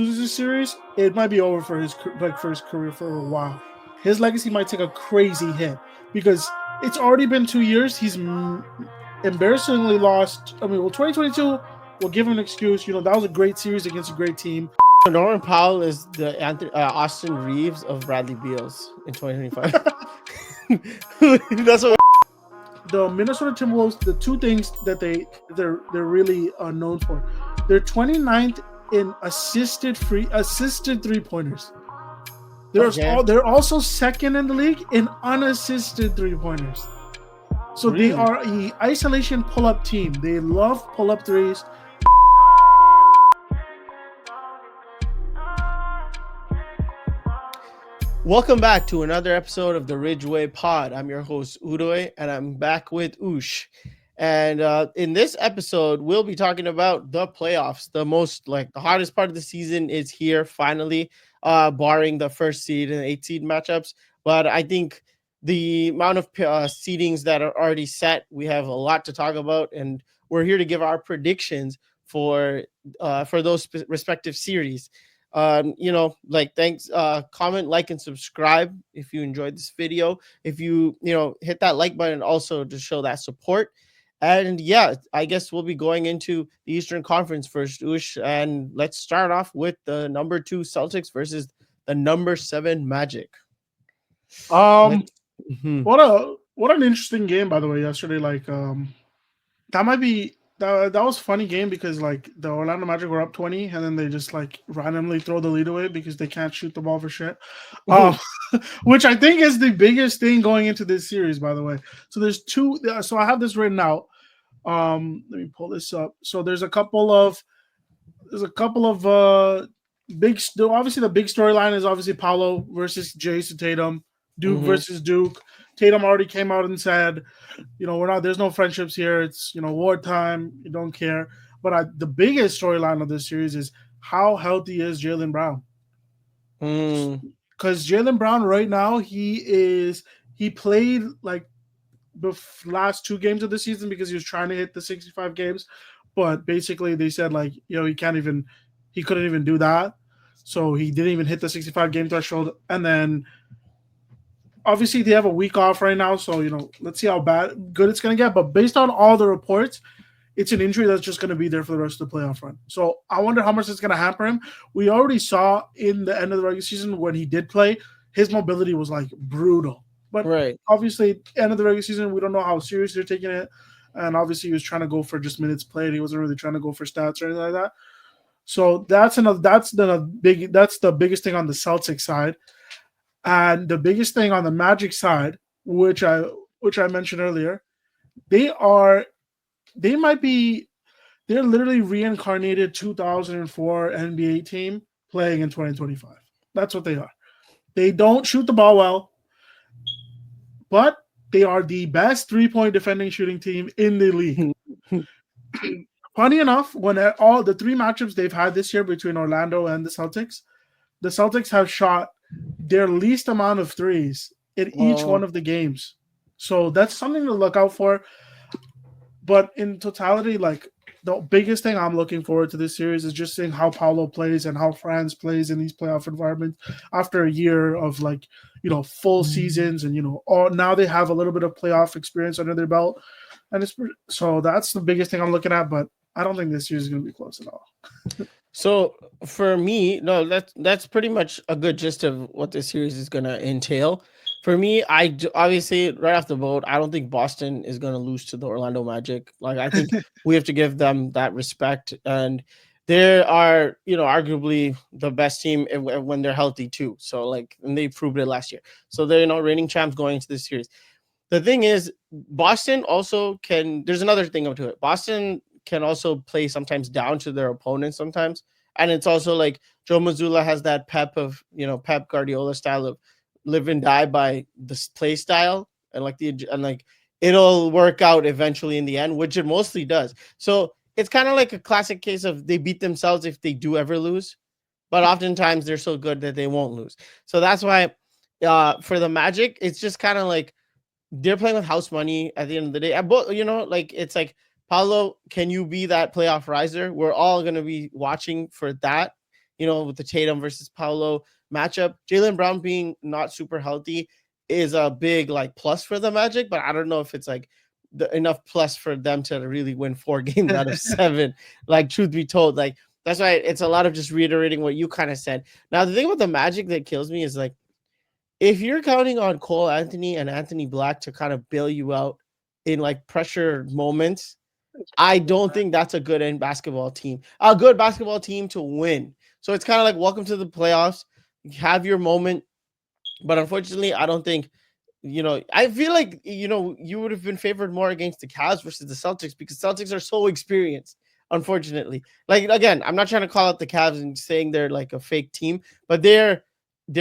loses this series, it might be over for his career for a while. His legacy might take a crazy hit because it's already been 2 years. He's embarrassingly lost. I mean, well, 2022, we'll give him an excuse. That was a great series against a great team. Norman Powell is the Austin Reeves of Bradley Beals in 2025. That's what. The Minnesota Timberwolves, the two things that they're really known for, they're 29th in assisted 3-pointers. They're also second in the league in unassisted 3-pointers. So really? They are a isolation pull-up team. They love pull-up threes. Welcome back to another episode of the Ridgeway Pod. I'm your host, Udoy, and I'm back with Ush. And in this episode, we'll be talking about the playoffs. The hottest part of the season is here, finally, barring the first seed and 8 seed matchups. But I think the amount of seedings that are already set, we have a lot to talk about, and we're here to give our predictions for those respective series. Thanks, comment, like, and subscribe if you enjoyed this video. If you hit that like button also to show that support. And yeah, I guess we'll be going into the Eastern Conference first, Ush, and let's start off with the number 2 Celtics versus the number 7 Magic. What an interesting game, by the way, yesterday. That might be that was a funny game because the Orlando Magic were up 20 and then they just randomly throw the lead away because they can't shoot the ball for shit. Which I think is the biggest thing going into this series, by the way. So there's two. So I have this written out. Let me pull this up. So there's a couple of big. Obviously, the big storyline is obviously Paolo versus Jason Tatum, Duke versus Duke. Tatum already came out and said, there's no friendships here. It's, wartime. You don't care. But the biggest storyline of this series is how healthy is Jaylen Brown? Because Jaylen Brown right now, he played the last 2 games of the season because he was trying to hit the 65 games. But basically they said he couldn't even do that. So he didn't even hit the 65 game threshold. And then obviously they have a week off right now, so let's see how good it's going to get. But based on all the reports, it's an injury that's just going to be there for the rest of the playoff run. So I wonder how much it's going to hamper him. We already saw in the end of the regular season when he did play, his mobility was brutal. But obviously, end of the regular season, we don't know how serious they're taking it. And obviously, he was trying to go for just minutes played. He wasn't really trying to go for stats or anything like that. So that's the biggest thing on the Celtics side. And the biggest thing on the Magic side, which I mentioned earlier, they're literally reincarnated 2004 NBA team playing in 2025. That's what they are. They don't shoot the ball well, but they are the best 3-point defending shooting team in the league. Funny enough, when all the 3 matchups they've had this year between Orlando and the Celtics have shot their least amount of threes in each one of the games. So that's something to look out for. But in totality, the biggest thing I'm looking forward to this series is just seeing how Paolo plays and how Franz plays in these playoff environments after a year of full seasons and now they have a little bit of playoff experience under their belt. And so that's the biggest thing I'm looking at, but I don't think this series is going to be close at all. So for me, no, that's pretty much a good gist of what this series is going to entail. For me, I obviously right off the boat, I don't think Boston is going to lose to the Orlando Magic. I think we have to give them that respect, and they are, arguably the best team when they're healthy too. So and they proved it last year. So they're reigning champs going into this series. The thing is, Boston also can. There's another thing to it. Boston can also play sometimes down to their opponents sometimes. And it's also Joe Mazzulla has that Pep Guardiola style of live and die by the play style and it'll work out eventually in the end, which it mostly does. So it's kind of like a classic case of they beat themselves if they do ever lose, but oftentimes they're so good that they won't lose. So that's why for the Magic, it's just kind of they're playing with house money at the end of the day. It's Paolo, can you be that playoff riser? We're all going to be watching for that. with the Tatum versus Paolo matchup. Jaylen Brown being not super healthy is a big like plus for the Magic, but I don't know if it's like enough plus for them to really win 4 games out of 7. Like, truth be told, like that's why it's a lot of just reiterating what you kind of said. Now, the thing about the Magic that kills me is like if you're counting on Cole Anthony and Anthony Black to kind of bail you out in like pressure moments, I don't think that's a good end basketball team. A good basketball team to win. So it's kind of like welcome to the playoffs. Have your moment, but unfortunately, I don't think I feel like you would have been favored more against the Cavs versus the Celtics because Celtics are so experienced. Unfortunately, like again, I'm not trying to call out the Cavs and saying they're like a fake team, but they're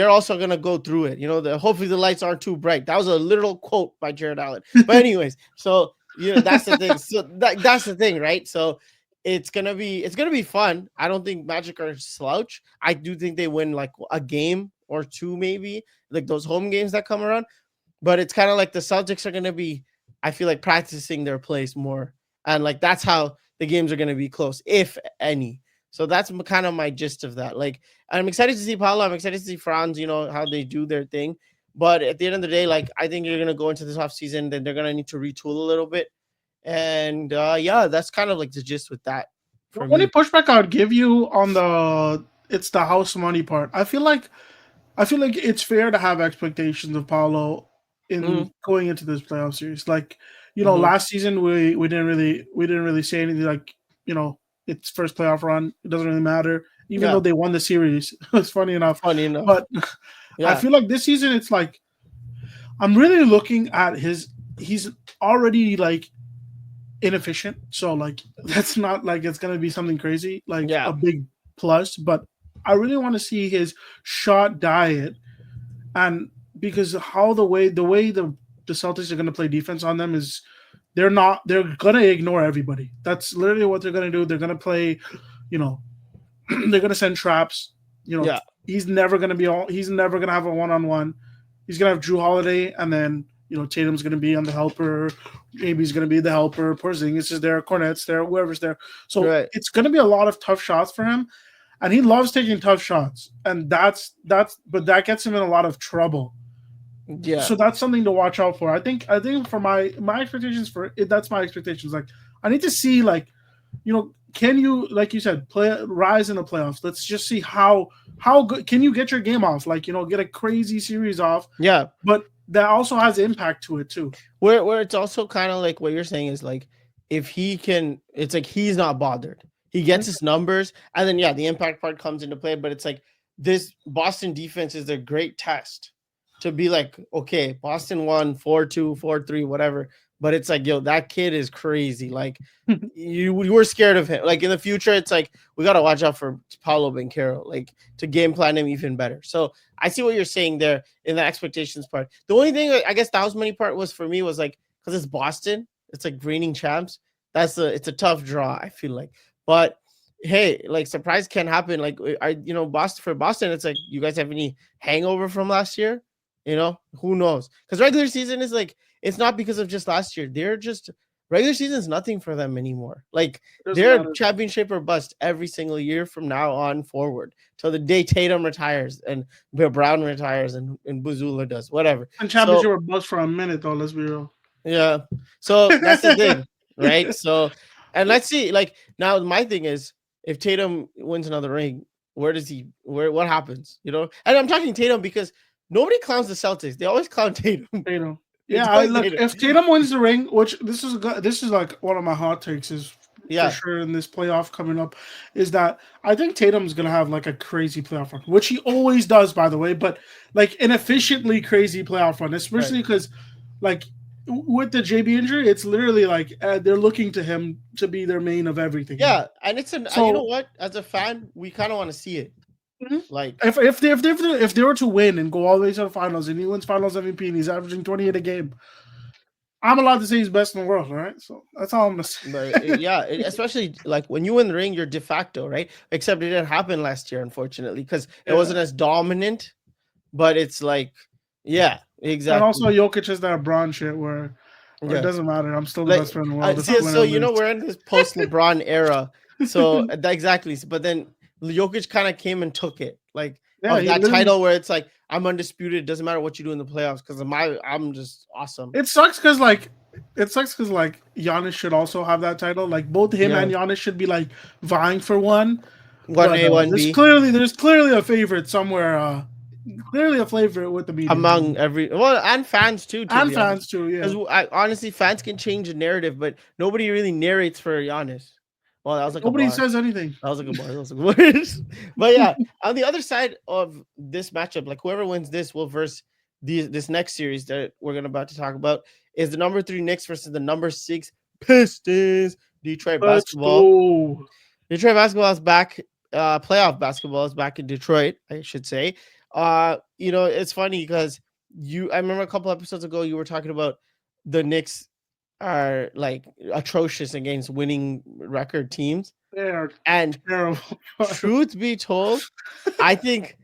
also gonna go through it. Hopefully the lights aren't too bright. That was a literal quote by Jared Allen. But anyways, so that's the thing. So that's the thing, right? So it's gonna be fun. I don't think Magic are slouch. I do think they win like a game or two, maybe like those home games that come around. But it's kind of like the Celtics are gonna be, I feel like, practicing their plays more, and like that's how the games are gonna be close, if any. So that's kind of my gist of that. Like, I'm excited to see Paolo. I'm excited to see Franz. How they do their thing. But at the end of the day, like I think you're gonna go into this off season, then they're gonna need to retool a little bit. And yeah, that's kind of like the gist with that The for only me. pushback I would give you on it's the house money part. I feel like it's fair to have expectations of Paulo in Mm-hmm. going into this playoff series. Like, Mm-hmm. last season we didn't really say anything like, it's first playoff run. It doesn't really matter, even though Yeah. they won the series. It's funny enough, Funny enough. but I Yeah. feel like this season it's like I'm really looking at he's already like inefficient. So like that's not like it's gonna be something crazy, like Yeah. a big plus, but I really want to see his shot diet and because how the Celtics are gonna play defense on them is they're gonna ignore everybody. That's literally what they're gonna do. They're gonna play, you know, they're gonna send traps. You know, Yeah. he's never gonna have a one on one. He's gonna have Drew Holiday, and then Tatum's gonna be on the helper. Maybe he's gonna be the helper. Porzingis is there. Cornette's there. Whoever's there. So Right. it's gonna be a lot of tough shots for him, and he loves taking tough shots, and but that gets him in a lot of trouble. Yeah. So that's something to watch out for. I think for my expectations for it, that's my expectations. Like I need to see like can you, like you said, rise in the playoffs? Let's just see how good can you get your game off? Like get a crazy series off, Yeah. but that also has impact to it too. Where it's also kind of like what you're saying is like if he can, it's like he's not bothered. He gets his numbers, and then yeah, the impact part comes into play. But it's like this Boston defense is a great test to be like, okay, Boston won 4-2, 4-3, whatever. But it's like, yo, that kid is crazy. Like you were scared of him. Like in the future, it's like we gotta watch out for Paulo Banchero, like to game plan him even better. So I see what you're saying there in the expectations part. The only thing I guess the house money part was for me was like because it's Boston, it's like reigning champs. It's a tough draw, I feel like. But hey, like surprise can happen. Like Boston, for Boston, it's like you guys have any hangover from last year? Who knows? Because regular season is like it's not because of just last year. They're just regular season is nothing for them anymore. Like Doesn't they're matter. championship or bust every single year from now on forward till the day Tatum retires and Bill Brown retires and Buzula does whatever. And So championship were bust for a minute though. Let's be real. yeah, so that's the thing, right? So and let's see. Like now, my thing is if Tatum wins another ring, where does he? Where what happens? And I'm talking Tatum because nobody clowns the Celtics. They always clown Tatum. Tatum. It's Yeah, always look, Tatum. if Tatum wins the ring, which this is like one of my hot takes is for Yeah, sure in this playoff coming up, is that I think Tatum's gonna have like a crazy playoff run, which he always does, by the way, but like an efficiently crazy playoff run, right. especially because like with the JB injury, it's literally like they're looking to him to be their main of everything now. Yeah, and it's an you know So what? As a fan, we kind of want to see it. mhm. Like, if they were to win and go all the way to the finals and he wins Finals MVP and he's averaging 28 a game, I'm allowed to say he's best in the world, all right? So that's all I'm gonna but say. yeah, especially like when you win the ring, you're de facto, right? Except it didn't happen last year, unfortunately, because it Yeah. wasn't as dominant. But it's like, yeah, And also exactly, Jokic is that LeBron shit where it yeah. doesn't matter. I'm still the Like, best player in the world if I see, win so or lose. we're in this post LeBron era, so exactly. But then Jokic kind of came and took it, like Yeah, of he that literally. title where it's like I'm undisputed. It doesn't matter what you do in the playoffs because I'm just awesome. It sucks because like Giannis should also have that title. Like both him Yeah, and Giannis should be like vying for one. one But A, one there's B clearly a favorite somewhere. Clearly a favorite with the media among every and fans too. To and be honest, fans too. Yeah, because honestly, fans can change the narrative, but nobody really narrates for Giannis. Well, that was like a nobody bar. says anything. That was a good bar. That was a good bar. But yeah, on the other side of this matchup, like whoever wins this will verse this next series that we're gonna about to talk about is the number 3 Knicks versus the number 6 Pistons. Detroit Let's basketball. go. Detroit basketball is back. Playoff basketball is back in Detroit, I should say. It's funny because I remember a couple episodes ago you were talking about the Knicks are like atrocious against winning record teams. They are And terrible. truth be told, I think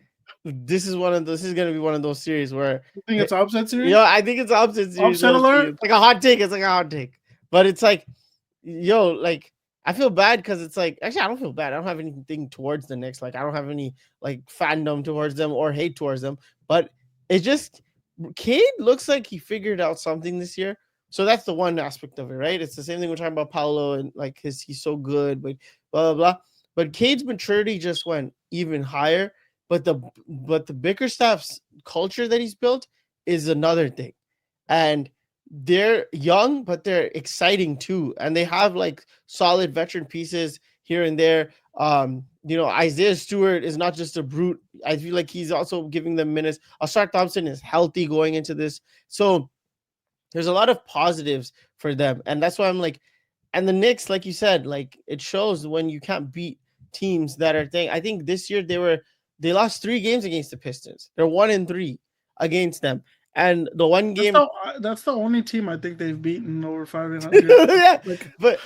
this is gonna be one of those series where You think it's upset series? I think it's an upset series. Upset alert? It's like a hot take. It's like a hot take. But it's like, like I feel bad because it's like actually I don't feel bad. I don't have anything towards the Knicks. Like I don't have any like fandom towards them or hate towards them. But it just Cade looks like he figured out something this year. So that's the one aspect of it, right? It's the same thing we're talking about Paolo and like he's so good, but blah blah blah. But Cade's maturity just went even higher. But the Bickerstaff's culture that he's built is another thing. And they're young, but they're exciting too. And they have like solid veteran pieces here and there. Isaiah Stewart is not just a brute. I feel like he's also giving them minutes. Ashar Thompson is healthy going into this. So there's a lot of positives for them. And that's why I'm like, and the Knicks, like you said, like it shows when you can't beat teams that are thing. I think this year they lost 3 games against the Pistons. They're 1-3 against them. And the one game That's the only team I think they've beaten over 500. yeah, Like, but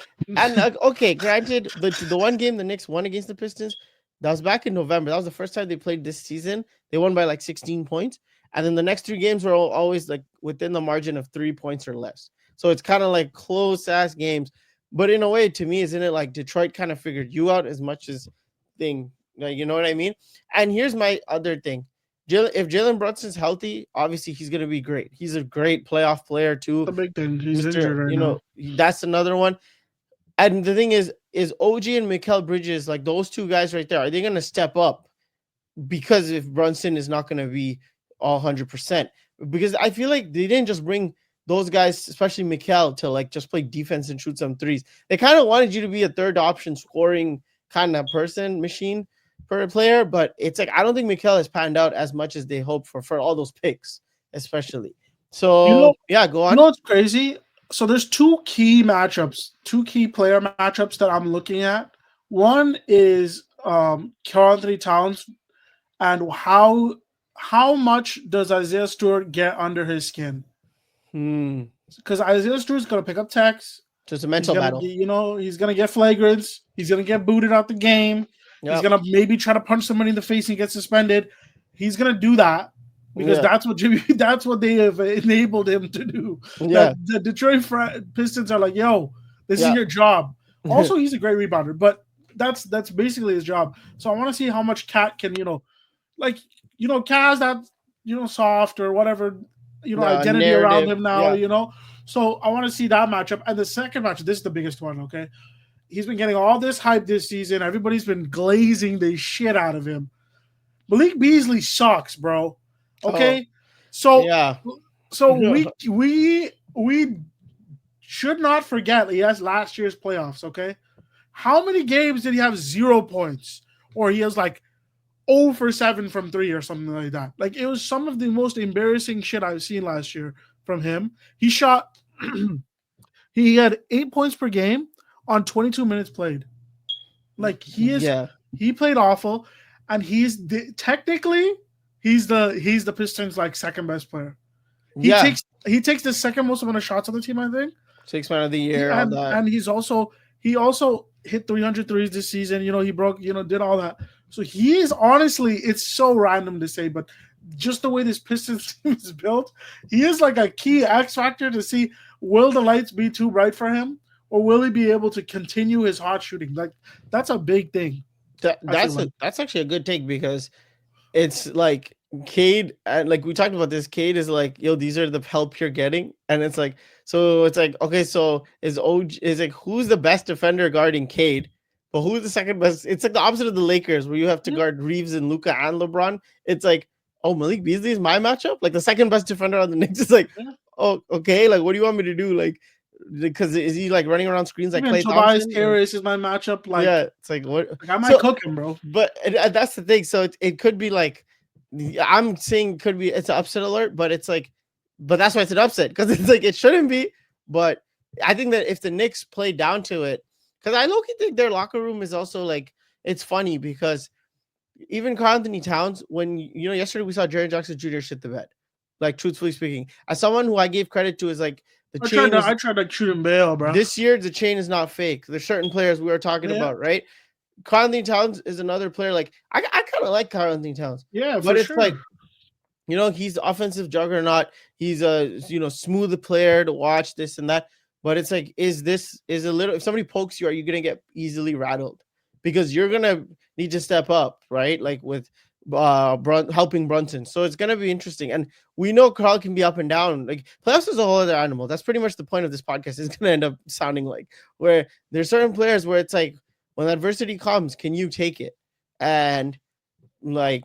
okay, granted, the one game the Knicks won against the Pistons, that was back in November. That was the first time they played this season. They won by like 16 points, and then the next 3 games were always like within the margin of 3 points or less. So it's kind of like close ass games. But in a way, to me, isn't it like Detroit kind of figured you out as much as thing? You know what I mean? And here's my other thing. If Jalen Brunson's healthy, obviously he's going to be great. He's a great playoff player too. the big thing. He's injured right now. That's another one. And the thing is OG and Mikal Bridges, like those 2 guys right there, are they going to step up? Because if Brunson is not going to be all 100%, because I feel like they didn't just bring those guys, especially Mikal, to like just play defense and shoot some threes. They kind of wanted you to be a third option scoring kind of machine for a player, but it's like I don't think Mikal has panned out as much as they hoped for all those picks, especially. So yeah, go on. You know what's crazy? So there's 2 key matchups, 2 key player matchups that I'm looking at. One is Karl Anthony Towns and how much does Isaiah Stewart get under his skin? Because Isaiah Stewart's gonna pick up techs. Just a mental battle. He's gonna get flagrants. He's gonna get booted out the game. Yep. He's gonna maybe try to punch somebody in the face and get suspended. He's gonna do that because that's what they have enabled him to do. Yeah. The Detroit Pistons are like, yo, this is your job. Also, he's a great rebounder, but that's basically his job. So I want to see how much Cat can, Cat has that, soft or whatever, identity narrative around him now, So I want to see that matchup. And the second matchup, this is the biggest one, okay? He's been getting all this hype this season. Everybody's been glazing the shit out of him. Malik Beasley sucks, bro. Okay? So we should not forget he has last year's playoffs, okay? How many games did he have 0 points? Or he has like 0 for 7 from 3 or something like that. Like it was some of the most embarrassing shit I've seen last year from him. He shot he had 8 points per game on 22 minutes played. Like he played awful, and technically he's the Pistons like second best player. He takes the second most amount of shots on the team, I think. 6th man of the year, and he also hit 300 threes this season. He broke, did all that. So he is honestly, it's so random to say, but just the way this Pistons team is built, he is like a key X factor to see, will the lights be too bright for him, or will he be able to continue his hot shooting? Like that's a big thing. I feel like. That's actually a good take because it's like Cade, and like we talked about this, Cade is like, yo, these are the help you're getting, and it's like, so it's like, okay, so is like who's the best defender guarding Cade, but who's the second best? It's like the opposite of the Lakers where you have to Yeah, guard Reeves and Luca and LeBron. It's like, oh, Malik Beasley is my matchup. Like the second best defender on the Knicks is like, yeah. oh, okay, like what do you want me to do? Like, because is he like running around screens like Even Klay Tobias Thompson? Or, Harris is my matchup. yeah, it's like what? Like I might So cook him, bro. but that's the thing. So it could be like I'm saying could be it's an upset alert, but it's like, but that's why it's an upset because it's like it shouldn't be. But I think that if the Knicks play down to it, because I low-key think their locker room is also like it's funny because even Karl Anthony Towns, when yesterday we saw Jaren Jackson Jr. shit the bed. Like truthfully speaking, as someone who I gave credit to is like the chain is I tried to shoot him bail, bro. this year the chain is not fake. There's certain players we were talking Yeah, about, right? Karl Anthony Towns is another player. Like I kind of like Karl Anthony Towns, yeah, but for it's like sure. he's the offensive juggernaut. He's a smooth player to watch, this and that. But it's like, is a little? If somebody pokes you, are you gonna get easily rattled? Because you're gonna need to step up, right? Like with helping Brunson. So it's gonna be interesting. And we know Carl can be up and down. Like playoffs is a whole other animal. That's pretty much the point of this podcast. Is gonna end up sounding like where there's certain players where it's like when adversity comes, can you take it? And like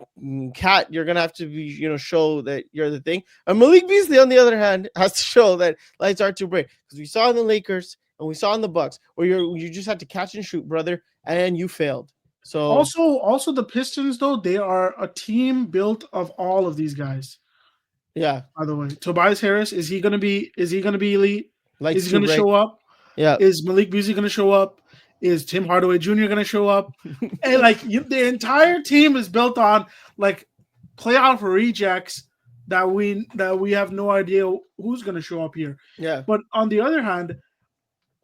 Cat, you're gonna have to be, show that you're the thing. And Malik Beasley, on the other hand, has to show that lights are to break because we saw in the Lakers and we saw in the Bucks where you just had to catch and shoot, brother, and you failed. So Also the Pistons though, they are a team built of all of these guys. yeah, By the way, Tobias Harris, is he gonna be elite? Is lights he to gonna break. show up? Yeah, Is Malik Beasley gonna show up? Is Tim Hardaway Jr. gonna show up? And like the entire team is built on like playoff rejects that we have no idea who's gonna show up here. yeah, But on the other hand,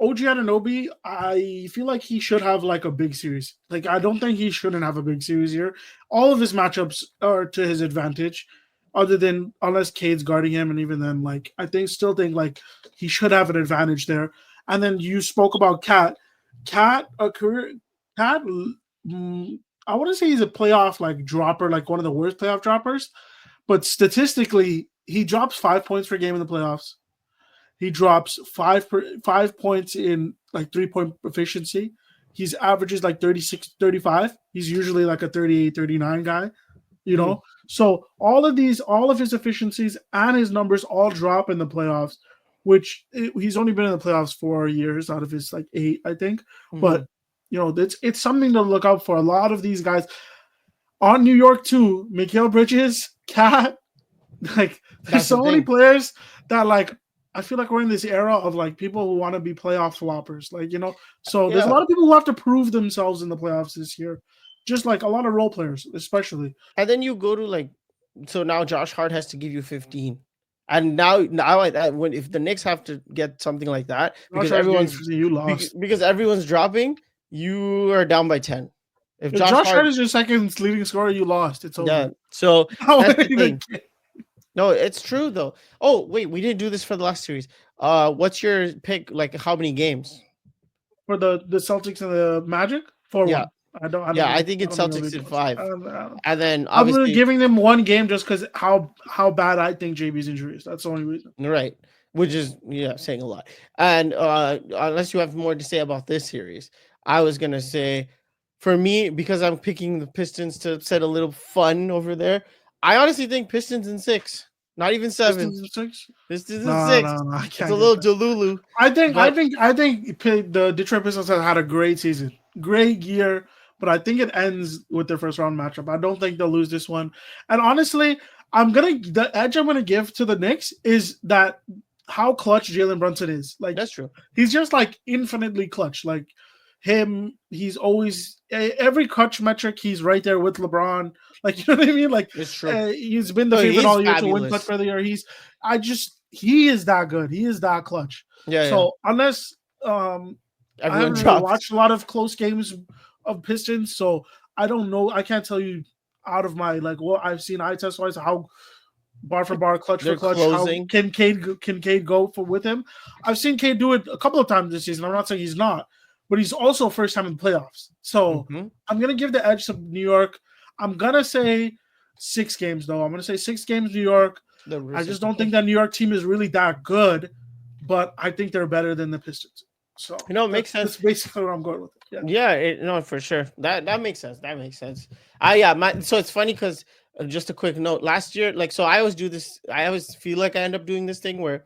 OG Anunoby, I feel like he should have like a big series. Like I don't think he shouldn't have a big series here. All of his matchups are to his advantage, other than unless Cade's guarding him, and even then, like I still think like he should have an advantage there. And then you spoke about Cat. Cat, a career Cat. I wouldn't say he's a playoff like dropper, like one of the worst playoff droppers, but statistically, he drops 5 points per game in the playoffs. He drops 5 points in like 3-point efficiency. He's averages like 36, 35. He's usually like a 38, 39 guy, you know? Mhm. So all of his efficiencies and his numbers all drop in the playoffs, he's only been in the playoffs 4 years out of his like 8, I think. But, Mhm. it's something to look out for. A lot of these guys on New York too, Mikal Bridges, Cat, like there's That's the so many thing. players that like I feel like we're in this era of like people who want to be playoff floppers, like So there's a Yeah. lot of people who have to prove themselves in the playoffs this year, just like a lot of role players, especially. And then you go to like, so now Josh Hart has to give you 15. And now when if the Knicks have to get something like that Josh Hart's getting 50, you lost. because everyone's dropping, you are down by 10. If If Josh Josh Hart Hart, is your second leading scorer, you lost. It's yeah. over. So How that's the many thing. they- No, it's true though. Oh wait, we didn't do this for the last series. What's your pick? Like how many games? For the Celtics and the Magic? 4-1. Yeah, I don't yeah. know. I think I it's don't know how Celtics many in points. 5, I don't. and then I'm obviously giving them one game just because how bad I think JB's injury is. That's the only reason. right, which is saying a lot. And unless you have more to say about this series, I was gonna say, for me, because I'm picking the Pistons to set a little fun over there. I honestly think Pistons in 6, not even 7. Pistons in 6? Pistons in No, 6. no, no. I It's a can't little get that. delulu, I but think the Detroit Pistons have had a great season, great year, but I think it ends with their first round matchup. I don't think they'll lose this one. And honestly, the edge I'm gonna give to the Knicks is that how clutch Jalen Brunson is. Like that's true. he's just like infinitely clutch. Like he's always every clutch metric. He's right there with LeBron. Like you know what I mean? Like It's true. he's been the No, favorite he's all year to win clutch fabulous. for the year. He is that good. He is that clutch. Yeah, So unless I everyone haven't really drops. watched a lot of close games of Pistons, so I don't know. I can't tell you out of my like what I've seen eye test wise how bar for bar, clutch They're for clutch, how closing. can Cade go for with him. I've seen Cade do it a couple of times this season. I'm not saying he's not, but he's also first time in the playoffs. So Mm-hmm. I'm gonna give the edge to New York. I'm gonna say 6 games though. I'm gonna say 6 games New York. I just don't think that New York team is really that good, but I think they're better than the Pistons. So It makes sense. that's basically where I'm going with it. Yeah, no, for sure. That makes sense. That makes sense. So it's funny because just a quick note. Last year, like, so I always do this. I always feel like I end up doing this thing where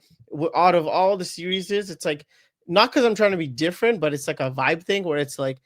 out of all the series, it's like not because I'm trying to be different, but it's like a vibe thing where it's like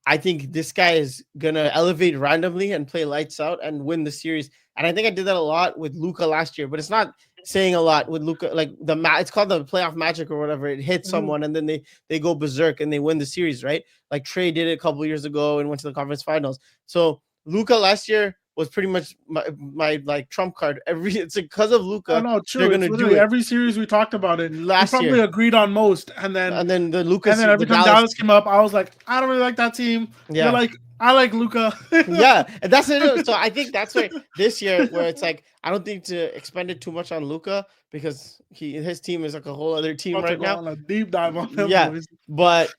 I think this guy is gonna elevate randomly and play lights out and win the series. And I think I did that a lot with Luka last year, but it's not saying a lot with Luka. Like it's called the playoff magic or whatever. It hits someone and then they go berserk and they win the series, right? Like Trey did it a couple years ago and went to the conference finals. So Luka last year was pretty much my like trump card. It's because of Luka. Oh, no, true. They're gonna do it. Every series we talked about it. Last we probably year agreed on most, and then the Luka. And then every time Dallas came up, I was like, I don't really like that team. Yeah, you're like, I like Luka. Yeah, and that's it. So I think that's why this year, where it's like I don't think to expend it too much on Luka because his team is like a whole other team right now. On a deep dive on them, yeah, boys. But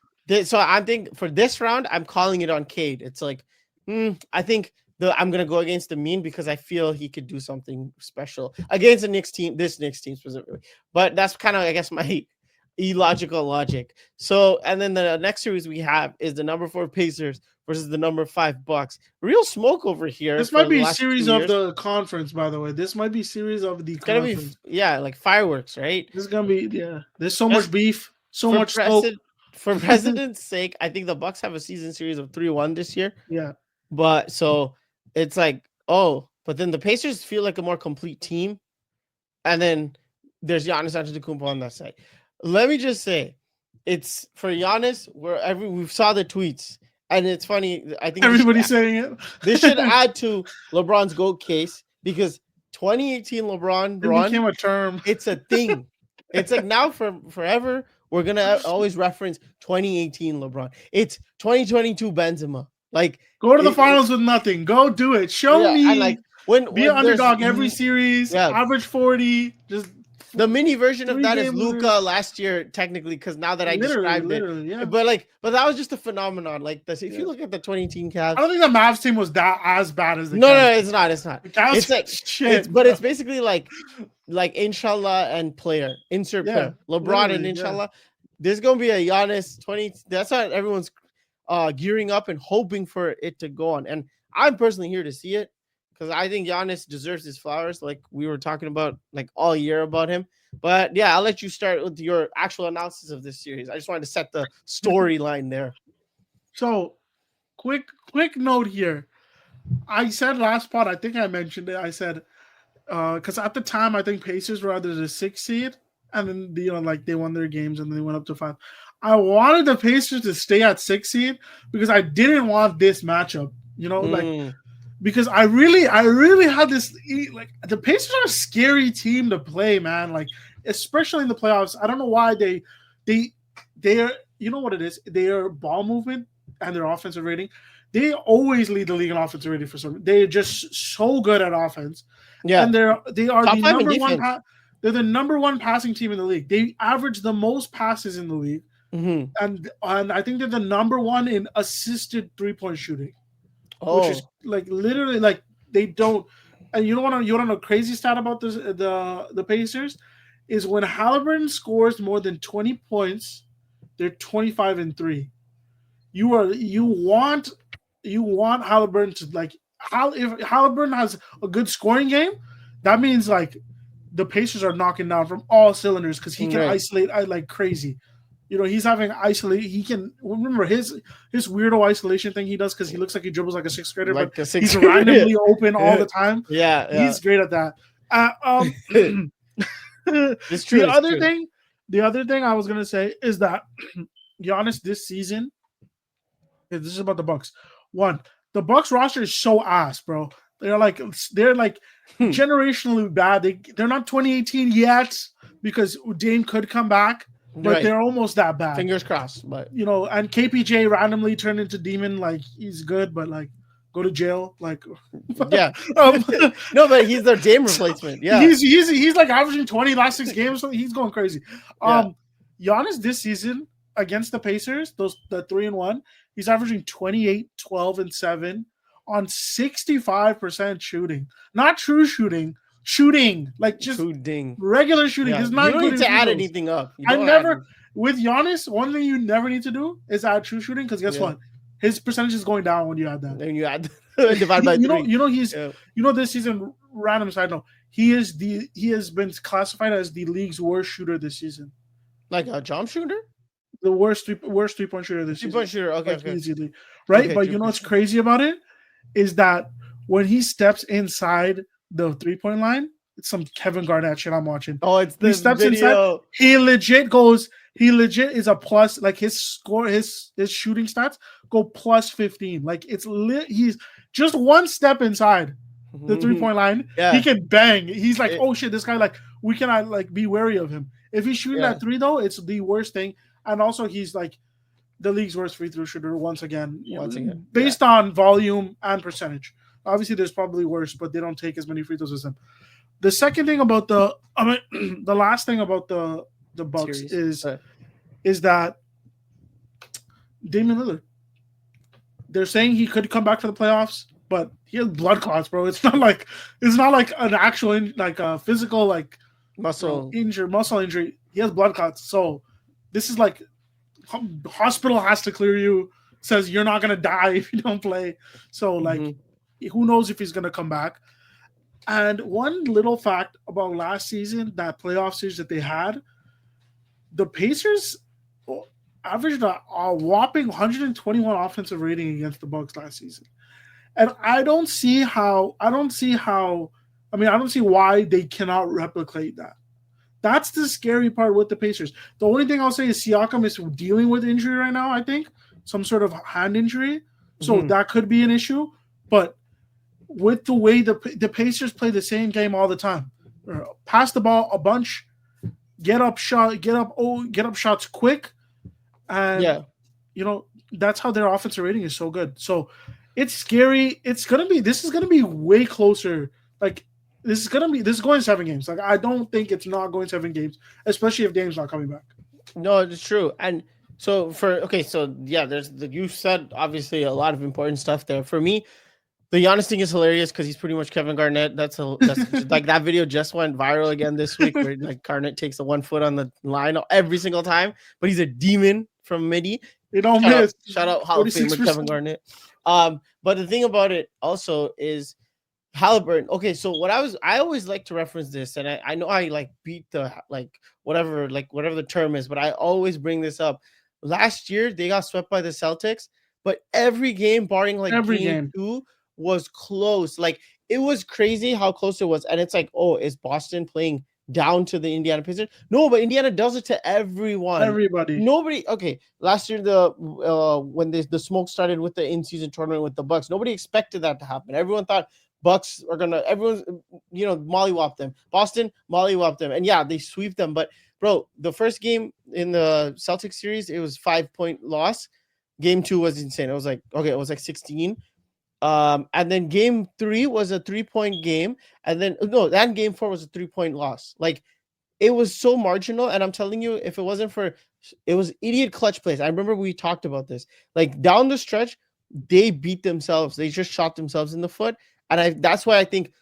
so I think for this round, I'm calling it on Cade. It's like, I think I'm gonna go against the mean because I feel he could do something special against the Knicks team. This Knicks team specifically, but that's kind of I guess my illogical logic. So, and then the next series we have is the number 4 Pacers versus the number 5 Bucks. Real smoke over here. This might be series of the conference, by the way. This might be series of the conference. Like fireworks, right? This is gonna be There's so much beef, so much smoke. For precedent's sake, I think the Bucks have a season series of 3-1 this year. Yeah, but so it's like but then the Pacers feel like a more complete team, and then there's Giannis Antetokounmpo on that side. Let me just say, it's for Giannis. We saw the tweets, and it's funny. I think everybody's saying it. They should add to LeBron's GOAT case because 2018 LeBron became a term. It's a thing. It's like now forever. We're gonna always reference 2018 LeBron. It's 2022 Benzema. Like go to the finals with nothing. Go do it. Show me. And like be an underdog every series. Average 40. Just the mini version of that is Luka last year, technically, because now that I described it. Yeah. But that was just a phenomenon. Like this, if you look at the 2018 Cavs, I don't think the Mavs team was that as bad as the Cavs. No, it's not. It's not. It's like shit. But it's basically like inshallah and player insert player LeBron and inshallah. There's gonna be a Giannis 20. That's how everyone's gearing up and hoping for it to go on. And I'm personally here to see it. Because I think Giannis deserves his flowers, like we were talking about like all year about him. But yeah, I'll let you start with your actual analysis of this series. I just wanted to set the storyline there. So, quick note here. I said last pod, I think I mentioned it. I said because at the time I think Pacers were either the 6th seed, and then like they won their games and then they went up to 5. I wanted the Pacers to stay at 6th seed because I didn't want this matchup. Like. Because I really had this like the Pacers are a scary team to play, man. Like especially in the playoffs. I don't know why they are. You know what it is? Their ball movement and their offensive rating. They always lead the league in offensive rating for some. They're just so good at offense. Yeah, and they are top the number one. They're the number 1 passing team in the league. They average the most passes in the league, and I think they're the number 1 in assisted 3-point shooting. Which is like literally like they don't. And you want to know a crazy stat about this the Pacers is when Halliburton scores more than 20 points, they're 25-3. You want Halliburton to like if Halliburton has a good scoring game, that means like the Pacers are knocking down from all cylinders because he can isolate like crazy. He's having isolate. He can remember his weirdo isolation thing he does because he looks like he dribbles like a 6th grader, but he's randomly open all the time. Yeah, he's great at that. It's true. The other thing I was gonna say is that Giannis this season. This is about the Bucks. One, the Bucks roster is so ass, bro. They're like generationally bad. They're not 2018 yet because Dame could come back. But they're almost that bad. Fingers crossed. But and KPJ randomly turned into demon. Like he's good, but like go to jail. Like yeah. No, but he's their Dame replacement. Yeah, he's like averaging 20 last 6 games. So he's going crazy. Giannis this season, against the Pacers, the 3-1, he's averaging 28, 12, and 7 on 65% shooting. Not true shooting, shooting. Like just Shooting. regular shooting. Yeah, He's you not don't need including to free add throws. anything up. You I don't add. never with Giannis, one thing you never need to do is add true shooting because guess Yeah. what? His percentage is going down when you add that. And you add divide by 3. He's Yeah. this season. Random side note: he has been classified as the league's worst shooter this season. Like a jump shooter, the worst 3-point shooter this season. 3-point shooter. Okay, like okay. Easily, right? Okay, but you know what's crazy about it is that when he steps inside the 3-point line, it's some Kevin Garnett shit I'm watching. Oh, it's the he steps video. Inside, he legit is a plus. Like his score, his shooting stats go plus 15. Like it's lit. He's just one step inside the 3-point line. Yeah. He can bang. He's like, oh shit, this guy, like, we cannot like be wary of him. If he's shooting that 3 though, it's the worst thing. And also he's like the league's worst free throw shooter once again. Based on volume and percentage. Obviously there's probably worse, but they don't take as many free throws as him. The second thing about the last thing about the Bucks is that Damian Lillard. They're saying he could come back for the playoffs, but he has blood clots, bro. It's not like an actual like a physical like muscle injury. He has blood clots, so this is like hospital has to clear you. Says you're not gonna die if you don't play. So like, who knows if he's gonna come back? And one little fact about last season, that playoff series that they had, the Pacers averaged a whopping 121 offensive rating against the Bucks last season. And I don't see why they cannot replicate that. That's the scary part with the Pacers. The only thing I'll say is Siakam is dealing with injury right now, I think. Some sort of hand injury. So that could be an issue. But with the way the Pacers play the same game all the time. Pass the ball a bunch, get up shots quick. And that's how their offensive rating is so good. So it's scary. This is gonna be way closer. Like this is going 7 games. Like I don't think it's not going 7 games, especially if Dame's not coming back. No, it's true. And so you said obviously a lot of important stuff there. For me, the Giannis thing is hilarious because he's pretty much Kevin Garnett. That's like that video just went viral again this week where like Garnett takes the 1 foot on the line every single time, but he's a demon from midi. They don't miss. Shout out Hall of Famer Kevin Garnett. But the thing about it also is Halliburton. Okay, so I always like to reference this, and I know I like beat the whatever the term is, but I always bring this up. Last year they got swept by the Celtics, but every game barring like game 2 was close. Like it was crazy how close it was, and it's like, oh, is Boston playing down to the Indiana Pacers? No, but Indiana does it to everyone. Everybody. Nobody. Okay, last year when the smoke started with the in-season tournament with the Bucks, nobody expected that to happen. Everyone thought Bucks are gonna. Everyone's mollywop them. Boston mollywop them, and yeah, they sweep them. But bro, the first game in the Celtics series, it was 5-point loss. Game 2 was insane. It was like 16. And then game 3 was a 3-point game, and then that game 4 was a 3-point loss. Like it was so marginal, and I'm telling you, if it wasn't for it was idiot clutch plays. I remember we talked about this. Like down the stretch, they beat themselves. They just shot themselves in the foot, and that's why I think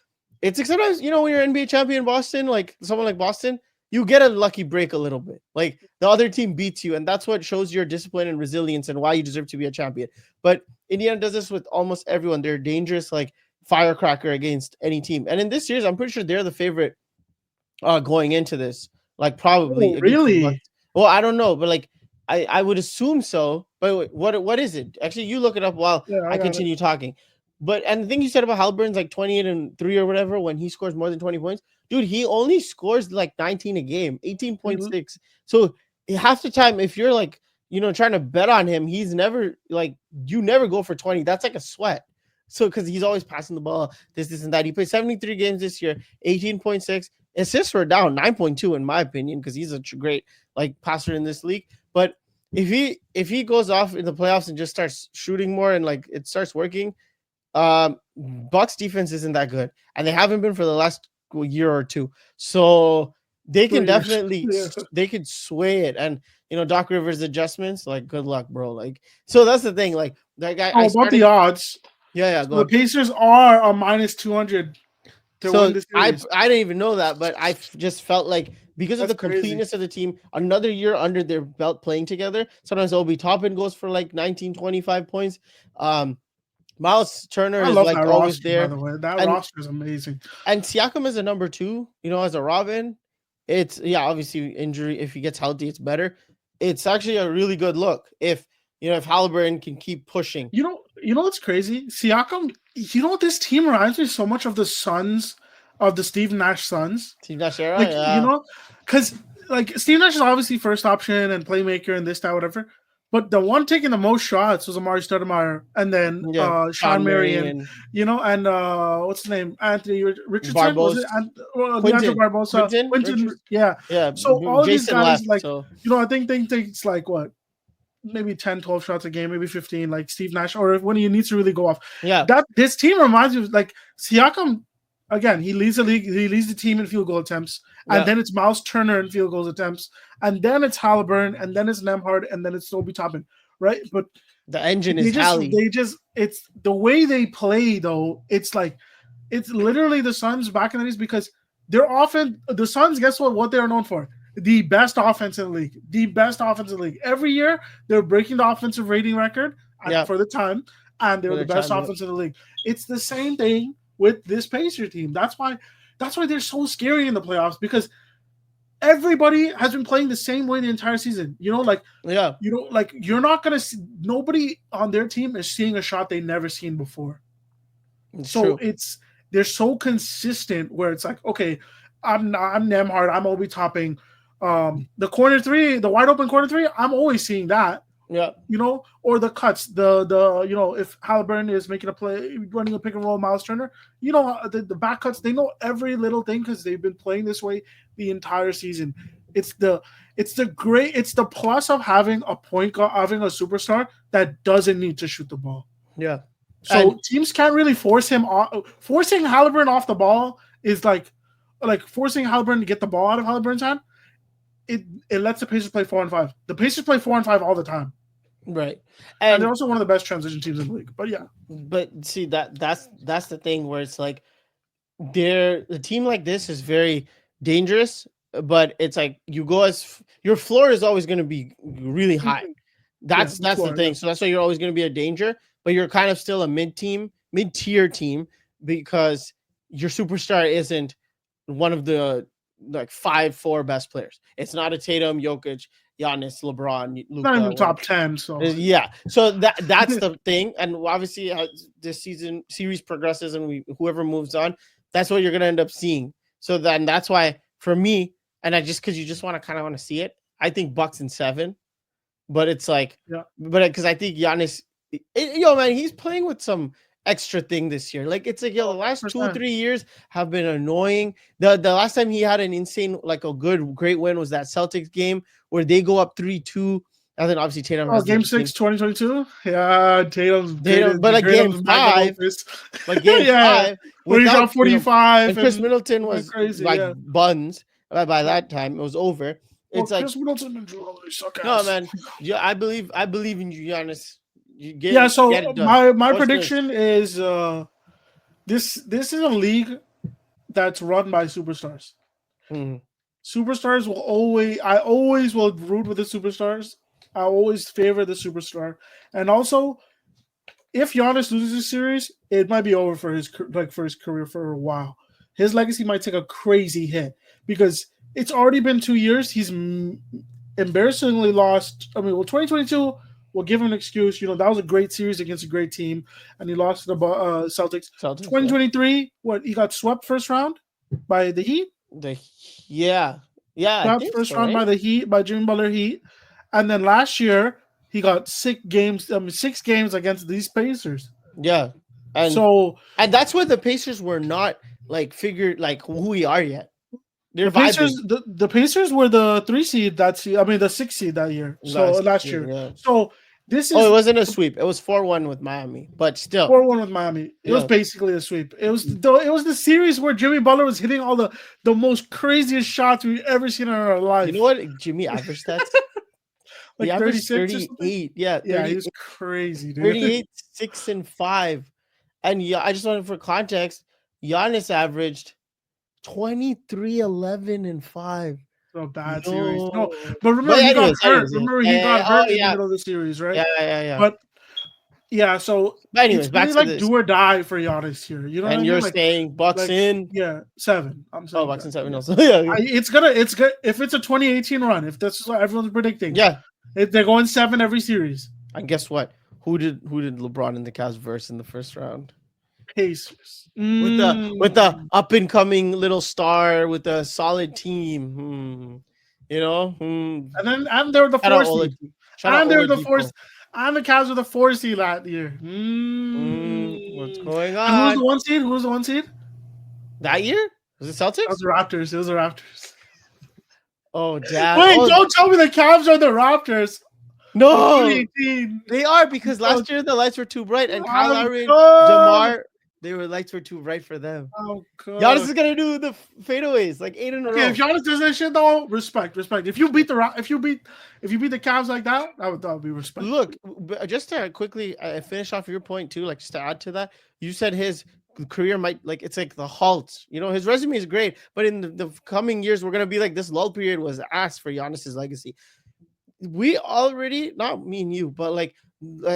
it's like sometimes when you're NBA champion Boston, like someone like Boston, you get a lucky break a little bit. Like the other team beats you, and that's what shows your discipline and resilience and why you deserve to be a champion. But Indiana does this with almost everyone. They're dangerous, like firecracker against any team. And in this series, I'm pretty sure they're the favorite going into this. Like probably. Oh, really? Well, I don't know, but like I would assume so. But what is it? Actually, you look it up while I continue talking. But and the thing you said about Halliburton's like 28 and 3 or whatever when he scores more than 20 points, dude, he only scores like 19 a game, 18.6. So half the time, if you're like trying to bet on him, he's never you never go for 20. That's like a sweat. So because he's always passing the ball, this and that. He played 73 games this year, 18.6. Assists were down 9.2 in my opinion because he's a great passer in this league. But if he goes off in the playoffs and just starts shooting more and it starts working. Bucks defense isn't that good, and they haven't been for the last year or two. So they can definitely they could sway it. And Doc Rivers adjustments, like good luck, bro. Like, so that's the thing. Like that guy, I Oh, about started. the odds. Yeah, So go the on. Pacers are a minus 200 to win So the I series. I didn't even know that, but just felt like because of That's the crazy. completeness of the team, another year under their belt playing together. Sometimes Obi Toppin goes for like 19, 25 points. Um, Miles Turner I is love like that always roster, by there, the way. That and roster is amazing. Siakam is a number two. As a Robin, it's obviously injury. If he gets healthy, it's better. It's actually a really good look if Halliburton can keep pushing. You know what's crazy? Siakam. You know what this team reminds me so much of the Suns, of the Steve Nash Suns. Team Nash era, Like yeah, because like Steve Nash is obviously first option and playmaker and this that whatever. But the one taking the most shots was Amari Stoudemire, and then yeah. Sean Sean Marion, Marion, and what's his name? Anthony Richardson, was it? Barbosa, Leandro Quinton, Barbosa, Quinton, Richards. yeah. Yeah, So all of these Jason guys, left, like, so I think they takes like what, maybe 10, 12 shots a game, maybe 15, like Steve Nash, or when he needs to really go off. yeah, That this team reminds me of like Siakam. Again, he leads the league. He leads the team in field goal attempts, and yeah, then it's Miles Turner in field goals attempts, and then it's Halliburton, and then it's Nemhard, and then it's Obi Toppin, right? But the engine is Hallie. it's the way they play though. It's like it's literally the Suns back in the days because they're often the Suns. Guess what they are known for? The best offense in the league. The best offense in the league. Every year they're breaking the offensive rating record Yeah, for the time, and they're for the the best time, yeah. offense in the league. It's the same thing with this Pacer team. That's why they're so scary in the playoffs because everybody has been playing the same way the entire season. Yeah, Like you're not gonna see, nobody on their team is seeing a shot they never seen before. it's So true. they're so consistent where it's like, okay, I'm Nemhard, I'm Obi Topping. The corner three, the wide open corner three, I'm always seeing that. Yeah, Or the cuts, if Halliburton is making a play, running a pick and roll, Miles Turner, the back cuts, they know every little thing because they've been playing this way the entire season. It's the plus of having a point guard, having a superstar that doesn't need to shoot the ball. yeah, and So teams can't really force him off. Forcing Halliburton off the ball is like forcing Halliburton to get the ball out of Halliburton's hand. It lets the Pacers play 4-on-5. The Pacers play 4-on-5 all the time. right, And they're and also one of the best transition teams in the league. But yeah, but see that's the thing where it's like a team like this is very dangerous, but it's like you go your floor is always going to be really high. yeah, That's the thing. So that's why you're always going to be a danger, but you're kind of still a mid-tier team because your superstar isn't one of the like 5-4 best players. It's not a Tatum, Jokic, Giannis, LeBron, not Luka. even top 10. So Yeah, so that's the thing, and obviously as this series progresses and whoever moves on, that's what you're gonna end up seeing. So then that's why for me, and I just because you just want to see it, I think Bucks in 7, but it's like, yeah, but because I think Giannis, man, he's playing with some extra thing this year. Like it's like the last 100%. 2 or 3 years have been annoying. The last time he had an insane like a great win was that Celtics game where they go up 3-2. And then obviously Tatum has Game 6, 2022. Yeah, Tatum's great. but like game magnum 5, opus. but game Yeah, 5 where he shot without 45 and Chris and Middleton went was crazy. like Yeah. buns by that time. It was over. Well, It's like Chris Middleton and Drew Holiday suck no, ass. man. Yeah, I believe in you, Giannis. You Yeah. get So it done. my What's yours? prediction is this is a league that's run by superstars. Mhm. Superstars I always will root with the superstars. I always favor the superstar. And also, if Giannis loses this series, it might be over for his career for a while. His legacy might take a crazy hit because it's already been 2 years. He's embarrassingly lost. 2022. We'll give him an excuse. That was a great series against a great team, and he lost to the Celtics. 2023, what, he got swept first round by the Heat? Yeah, I Swept think first so, round by right? the Heat, by Jimmy Butler Heat. And then last year, he got 6 games against these Pacers. Yeah, and So that's where the Pacers were not like figured like who we are yet. They're the Pacers, vibing. the Pacers were the 3 seed the 6 seed that year. So last year. Yeah. So this Oh, is it wasn't a sweep. It was 4-1 with Miami, but still 4-1 with Miami. It was basically a sweep. It was the series where Jimmy Butler was hitting all the most craziest shots we've ever seen in our life. You know what Jimmy average stats? He like averaged 36 or something. 38. Yeah, Yeah, he was crazy, dude. 38, 6 and 5. And yeah, I just wanted for context, Giannis averaged 23, 11 and 5. So bad series. No, Yo. but But remember he got hurt. yeah. Remember he Yeah, got oh hurt in the yeah. middle of the series, right? Yeah. But yeah, so But it's anyways, back really to like this. do or die for Giannis here. You know what I And mean? you're saying Bucks Like in. yeah, 7. I'm Oh, saying Bucks in 7 yeah. also. Yeah. It's good if it's a 2018 run. If that's what everyone's predicting, Yeah. they're going 7 every series. And guess what? Who did LeBron and the Cavs verse in the first round? Pacers. With the up and coming little star with a solid team. You know? And they were the Shout out 4 seed. Oladipo. Shout out And they were the 4 Oladipo. and the Cavs were the 4 seed that year. What's going And who was on? the 1 seed? Who was the 1 seed? That year? Was it That was Celtics? the Raptors. It was the Raptors. Oh, damn. Wait, Oh, don't tell me the Cavs are the Raptors. no. 2018. They are because Oh, last year the lights were too bright and Kyle I'm Lowry and good. DeMar, lights were too bright for them. I'm Giannis good. is gonna do the fadeaways like 8 in a Okay, row. if Giannis does that shit though, respect. If you beat if you beat the Cavs like that, that would be respect. Look, just to quickly finish off your point too, like just to add to that, you said his career might like it's like the halt. You know, his resume is great, but in the coming years, we're gonna be like this lull period was ass for Giannis's legacy. We already, not me and you, but like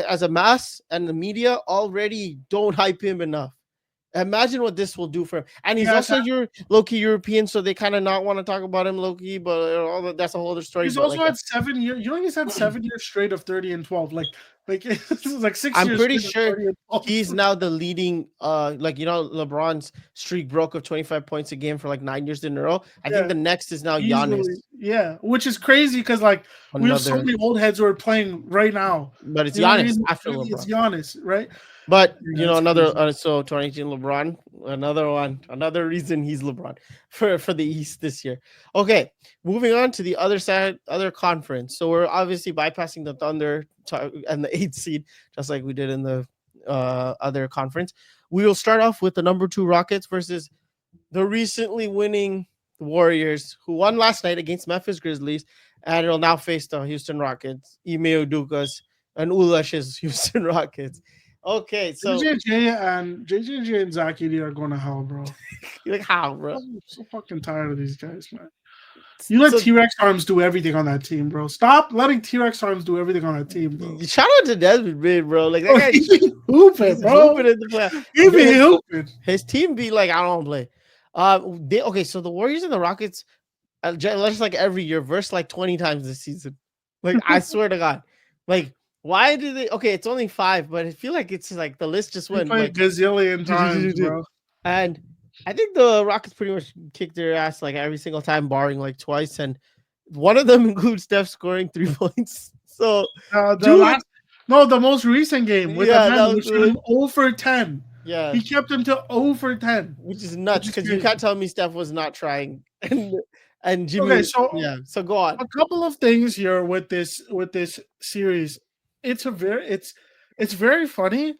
as a mass and the media already don't hype him enough. Imagine what this will do for him. And he's also low-key European, so they kind of not want to talk about him low-key, but all that's a whole other story. He's but also like, had 7 years. You know, he's had 7 years straight of 30 and 12. Like this is like 6 I'm years. pretty straight of sure 30 and 12. he's now the leading like LeBron's streak broke of 25 points a game for like 9 years in a row. I think the next is now Giannis. Yeah, which is crazy because like we have so many old heads who are playing right now. But it's Giannis after LeBron. It's Giannis, right? But you know, another so 2018 LeBron, another reason he's LeBron for the East this year. Okay, moving on to the other side, other conference. So we're obviously bypassing the Thunder and the 8th seed, just like we did in the other conference. We will start off with the number 2 Rockets versus the recently winning Warriors, who won last night against Memphis Grizzlies, and will now face the Houston Rockets, Ime Udoka's and Ulash's Houston Rockets. Okay, so JJJ and Zach Edey are going to hell, bro. You're like, how, bro? I'm so fucking tired of these guys, man. You let T-Rex arms do everything on that team, bro. Stop letting T-Rex arms do everything on that team, bro. Shout out to Desmond Bid, bro. Like that guy, he's hooping, bro. Hooping in the playoffs. He be hooping. His team be like, I don't play. Okay, so the Warriors and the Rockets, just like every year, verse like 20 times this season. Like I swear to God, like. Why do they? Okay, it's only 5, but I feel like it's like the list just went like gazillion times, bro. And I think the Rockets pretty much kicked their ass like every single time, barring like twice, and one of them includes Steph scoring 3 points. So the most recent game with which was 0 for 10. Yeah, he kept him to 0 for 10, which is nuts because you can't tell me Steph was not trying. And Jimmy, okay, so go on. A couple of things here with this series. It's very funny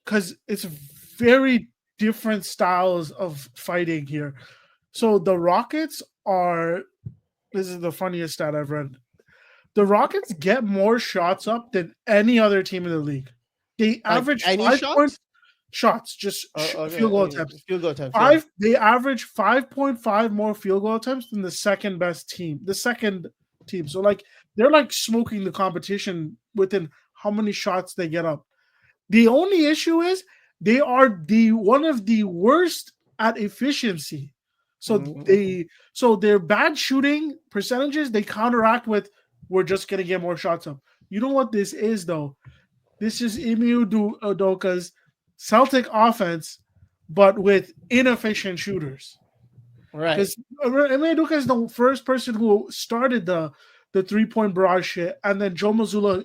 because it's very different styles of fighting here. So the Rockets this is the funniest stat I've read. The Rockets get more shots up than any other team in the league. They average 5 shots, just field goal attempts. Field goal attempts. They average 5.5 more field goal attempts than the second best team. The second team. So like they're like smoking the competition within how many shots they get up. The only issue is they are one of the worst at efficiency. So their bad shooting percentages they counteract with we're just gonna get more shots up. You know what this is though? This is Ime Udoka's Celtic offense, but with inefficient shooters. Right. Because Ime Udoka is the first person who started the 3-point barrage shit, and then Joe Mazzulla,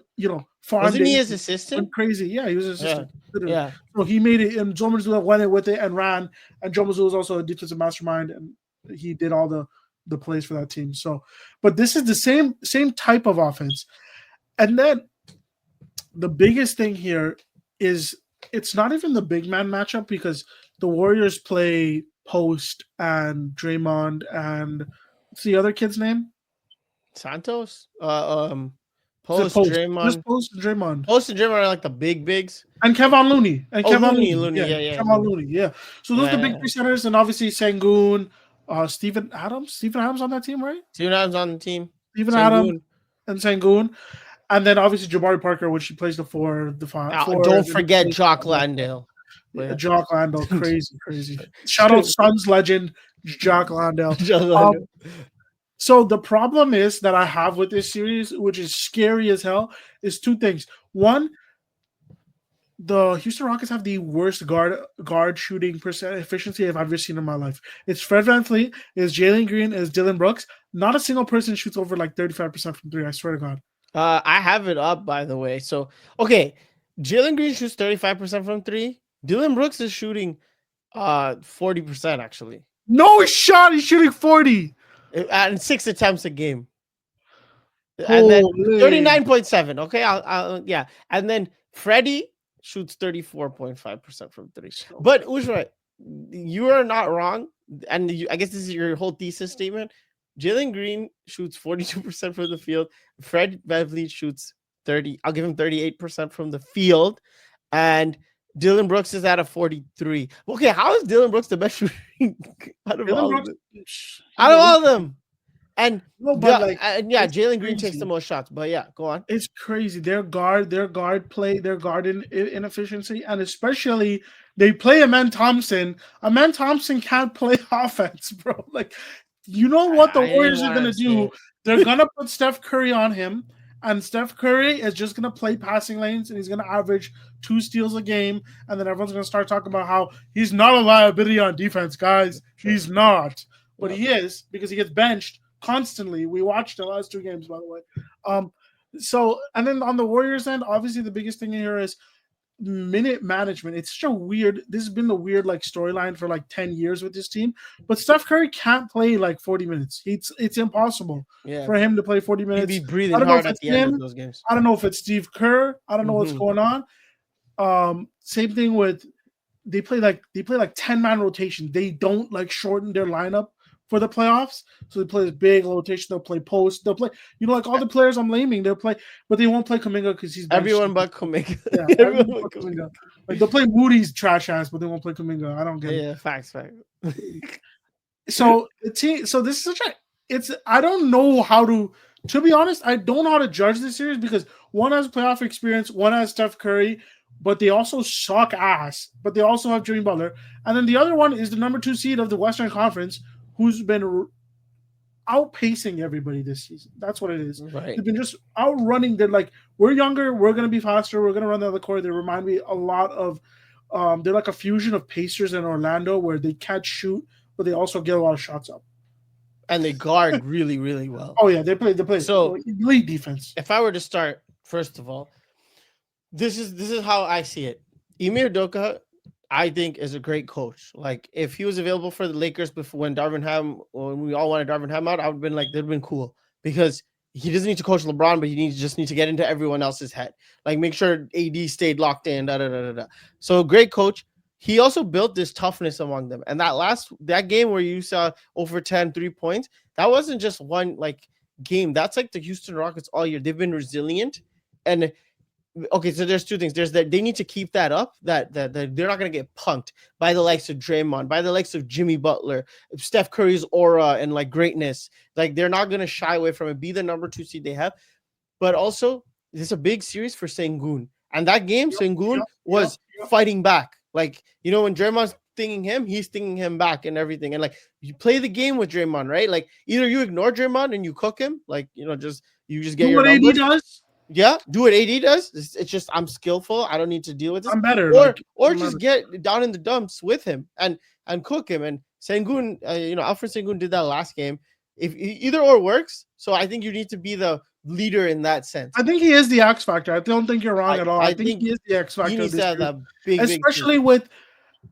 wasn't he his assistant? Crazy, yeah, he was his assistant. Yeah. So he made it, and Joe Mazzulla went in with it and ran. And Joe Mazzulla is also a defensive mastermind, and he did all the plays for that team. So, but this is the same type of offense. And then the biggest thing here is it's not even the big man matchup because the Warriors play post and Draymond and what's the other kid's name? Santos? Is it Post Post? Just Draymond. Post and Draymond. Post and Draymond are like the big bigs. And Kevon Looney. And Oh, Kevon Looney, Looney. Looney, Yeah. yeah, Kevon Looney. Looney. Yeah. So those are Yeah, the big three centers, and obviously Sengun, Steven Adams. Steven Adams on that team, right? Steven Adams on the team. Steven Adams Sengun. and Sengun. And then obviously Jabari Parker, which he plays the four, Don't forget Jock Landale. Yeah, Jock Landale, crazy. Shout out Suns legend Jock Landale. So the problem is that I have with this series, which is scary as hell, is two things. One, the Houston Rockets have the worst guard shooting percent efficiency I've ever seen in my life. It's Fred VanVleet, it's Jalen Green, it's Dylan Brooks. Not a single person shoots over like 35% from three. I swear to God. I have it up, by the way. So, okay, Jalen Green shoots 35% from three. Dylan Brooks is shooting 40% actually. No shot. He's shooting 40. And 6 attempts a game. And then 39.7. Okay, I'll yeah. And then Freddie shoots 34.5% from three. But Ushra, you are not wrong. And I guess this is your whole thesis statement. Jalen Green shoots 42% from the field. Fred VanVleet shoots 30. I'll give him 38% from the field. And Dylan Brooks is at a 43. Okay, how is Dylan Brooks the best shooter out of all of them? Out of all of them. And Jalen Green takes the most shots. But yeah, go on. It's crazy. Their guard inefficiency, and especially they play Amen Thompson. Amen Thompson can't play offense, bro. Like, you know what the Warriors are gonna do? They're gonna put Steph Curry on him, and Steph Curry is just gonna play passing lanes, and he's gonna average 2 steals a game, and then everyone's gonna start talking about how he's not a liability on defense, guys. He's not, but he is, because he gets benched constantly. We watched the last 2 games, by the way. So, and then on the Warriors end, obviously the biggest thing here is minute management. It's such a weird, this has been the weird like storyline for like 10 years with this team, but Steph Curry can't play like 40 minutes. It's impossible for him to play 40 minutes. He'd be breathing hard at the end of those games. I don't know if it's Steve Kerr. I don't know what's going on. Same thing with, they play like 10-man rotation. They don't like shorten their lineup for the playoffs. So they play this big rotation. They'll play post. They'll play, like all the players I'm naming, they'll play, but they won't play Kuminga because he's everyone but Kuminga. Yeah, everyone but Kuminga. Like, they'll play Moody's trash ass, but they won't play Kuminga. I don't get it. Yeah, facts. So this is such a, I don't know how to be honest, I don't know how to judge this series because one has playoff experience, one has Steph Curry, but they also suck ass. But they also have Jimmy Butler. And then the other one is the number 2 seed of the Western Conference, who's been outpacing everybody this season. That's what it is. Right. They've been just outrunning. They're like, we're younger, we're going to be faster, we're going to run the other court. They remind me a lot of, they're like a fusion of Pacers and Orlando, where they can't shoot, but they also get a lot of shots up. And they guard really, really well. Oh, yeah, they play. So, elite defense. If I were to start, first of all, this is how I see it. Ime Udoka, I think, is a great coach. Like, if he was available for the Lakers before when we all wanted Darvin Ham out, I would have been like, that'd been cool, because he doesn't need to coach LeBron, but he just needs to get into everyone else's head. Like, make sure AD stayed locked in. So great coach. He also built this toughness among them. And that game where you saw over 10 3-points, that wasn't just one like game. That's like the Houston Rockets all year. They've been resilient. And okay, so there's 2 things. There's that they need to keep that up, that they're not going to get punked by the likes of Draymond, by the likes of Jimmy Butler, Steph Curry's aura and like greatness. Like, they're not going to shy away from it, be the number 2 seed they have. But also, this is a big series for Sengun. And that game, Sengun was fighting back. Like, when Draymond's stinging him, he's stinging him back and everything. And like, you play the game with Draymond, right? Like, either you ignore Draymond and you cook him, like, you just get your numbers. AD does. Yeah, do what AD does. It's just, I'm skillful. I don't need to deal with this. I'm better. Or just get down in the dumps with him and cook him. And Sengun, Alfred Sengun did that last game. If either or works, so I think you need to be the leader in that sense. I think he is the X factor. I don't think you're wrong at all. I think he is the X factor. He needs to have that big, especially with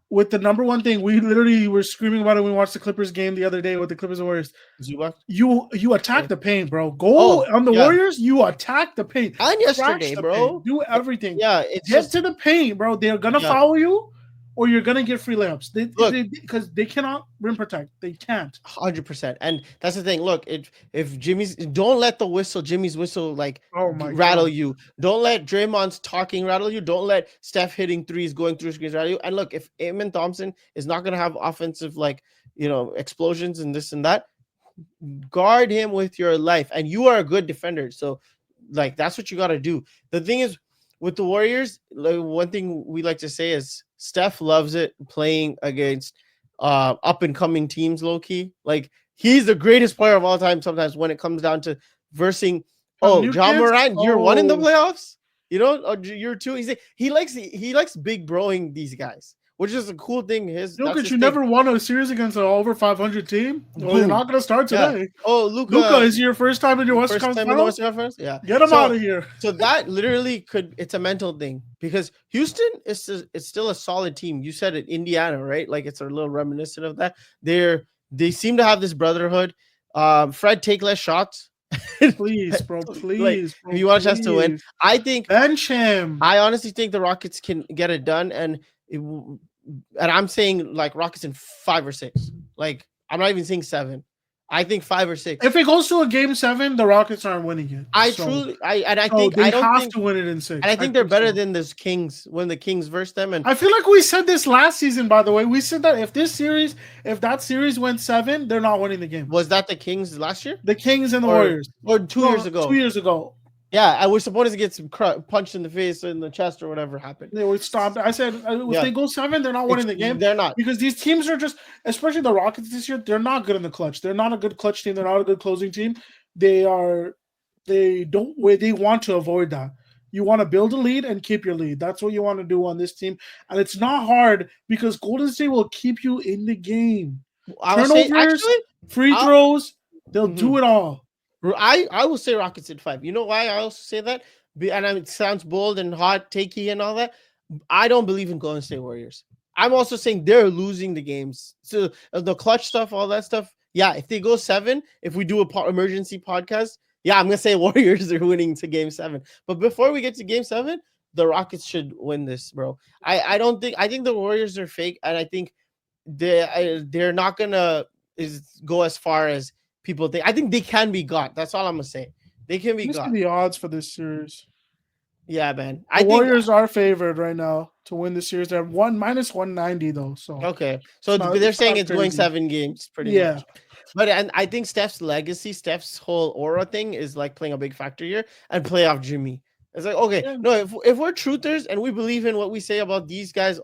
the number 1 thing. We literally were screaming about it when we watched the Clippers game the other day with the Clippers and Warriors. Zubac? You attack the paint, bro. Go on the Warriors. You attack the paint. And yesterday, bro. Paint. Do everything. Yeah, get to the paint, bro. They're gonna foul you, or you're gonna get free layups. Look, Because they cannot rim protect. They can't. 100%. And that's the thing. Look, if Jimmy's, don't let Jimmy's whistle like Oh my rattle God. you. Don't let Draymond's talking rattle you. Don't let Steph hitting threes, going through screens rattle you. And look, if Amen Thompson is not gonna have offensive explosions and this and that, guard him with your life. And you are a good defender, so like that's what you got to do. The thing is with the Warriors, like, one thing we like to say is Steph loves it playing against up and coming teams, low key. Like, he's the greatest player of all time sometimes when it comes down to versing Ja Morant year one in the playoffs, or year two. He likes big broing these guys, which is a cool thing. Jokic, you never won a series against an over 500 team. Well, you're not going to start today. Yeah. Oh, Luka is your first time in your Western Conference? Yeah, get him out of here. So that literally it's a mental thing, because Houston is still a solid team. You said it, Indiana, right? Like, it's a little reminiscent of that. They seem to have this brotherhood. Fred, take less shots. Please, bro. Please, like, bro. If you want a chance to win, I think bench him. I honestly think the Rockets can get it done, and I'm saying like Rockets in 5 or 6. Like, I'm not even saying 7. I think 5 or 6. If it goes to a game 7, the Rockets aren't winning it. I think they have to win it in 6. And I think they're better than this Kings when the Kings verse them. And I feel like we said this last season, by the way. We said that if that series went 7, they're not winning the game. Was that the Kings last year? The Kings and the Warriors. Or 2 years ago. 2 years ago. Yeah, I was supposed to get punched in the face or in the chest or whatever happened. They were stopped. I said, if they go 7, they're not winning the game. They're not. Because these teams are just, especially the Rockets this year, they're not good in the clutch. They're not a good clutch team. They're not a good closing team. They want to avoid that. You want to build a lead and keep your lead. That's what you want to do on this team. And it's not hard because Golden State will keep you in the game. Turnovers, free throws, they'll do it all. I will say Rockets in 5. You know why I also say that? And it sounds bold and hot, takey and all that. I don't believe in Golden State Warriors. I'm also saying they're losing the games. So the clutch stuff, all that stuff. Yeah, if they go 7, if we do a emergency podcast, yeah, I'm gonna say Warriors are winning to game 7. But before we get to game 7, the Rockets should win this, bro. I think the Warriors are fake, and I think they're not gonna go as far as people think. I think they can be got. That's all I'm gonna say. They can be got. The odds for this series. Yeah, man. The Warriors are favored right now to win the series. They're minus 190 though. So okay. So they're saying it's going 7 games, pretty much. But and I think Steph's legacy, Steph's whole aura thing is like playing a big factor here, and playoff Jimmy. It's like, okay, no, if we're truthers and we believe in what we say about these guys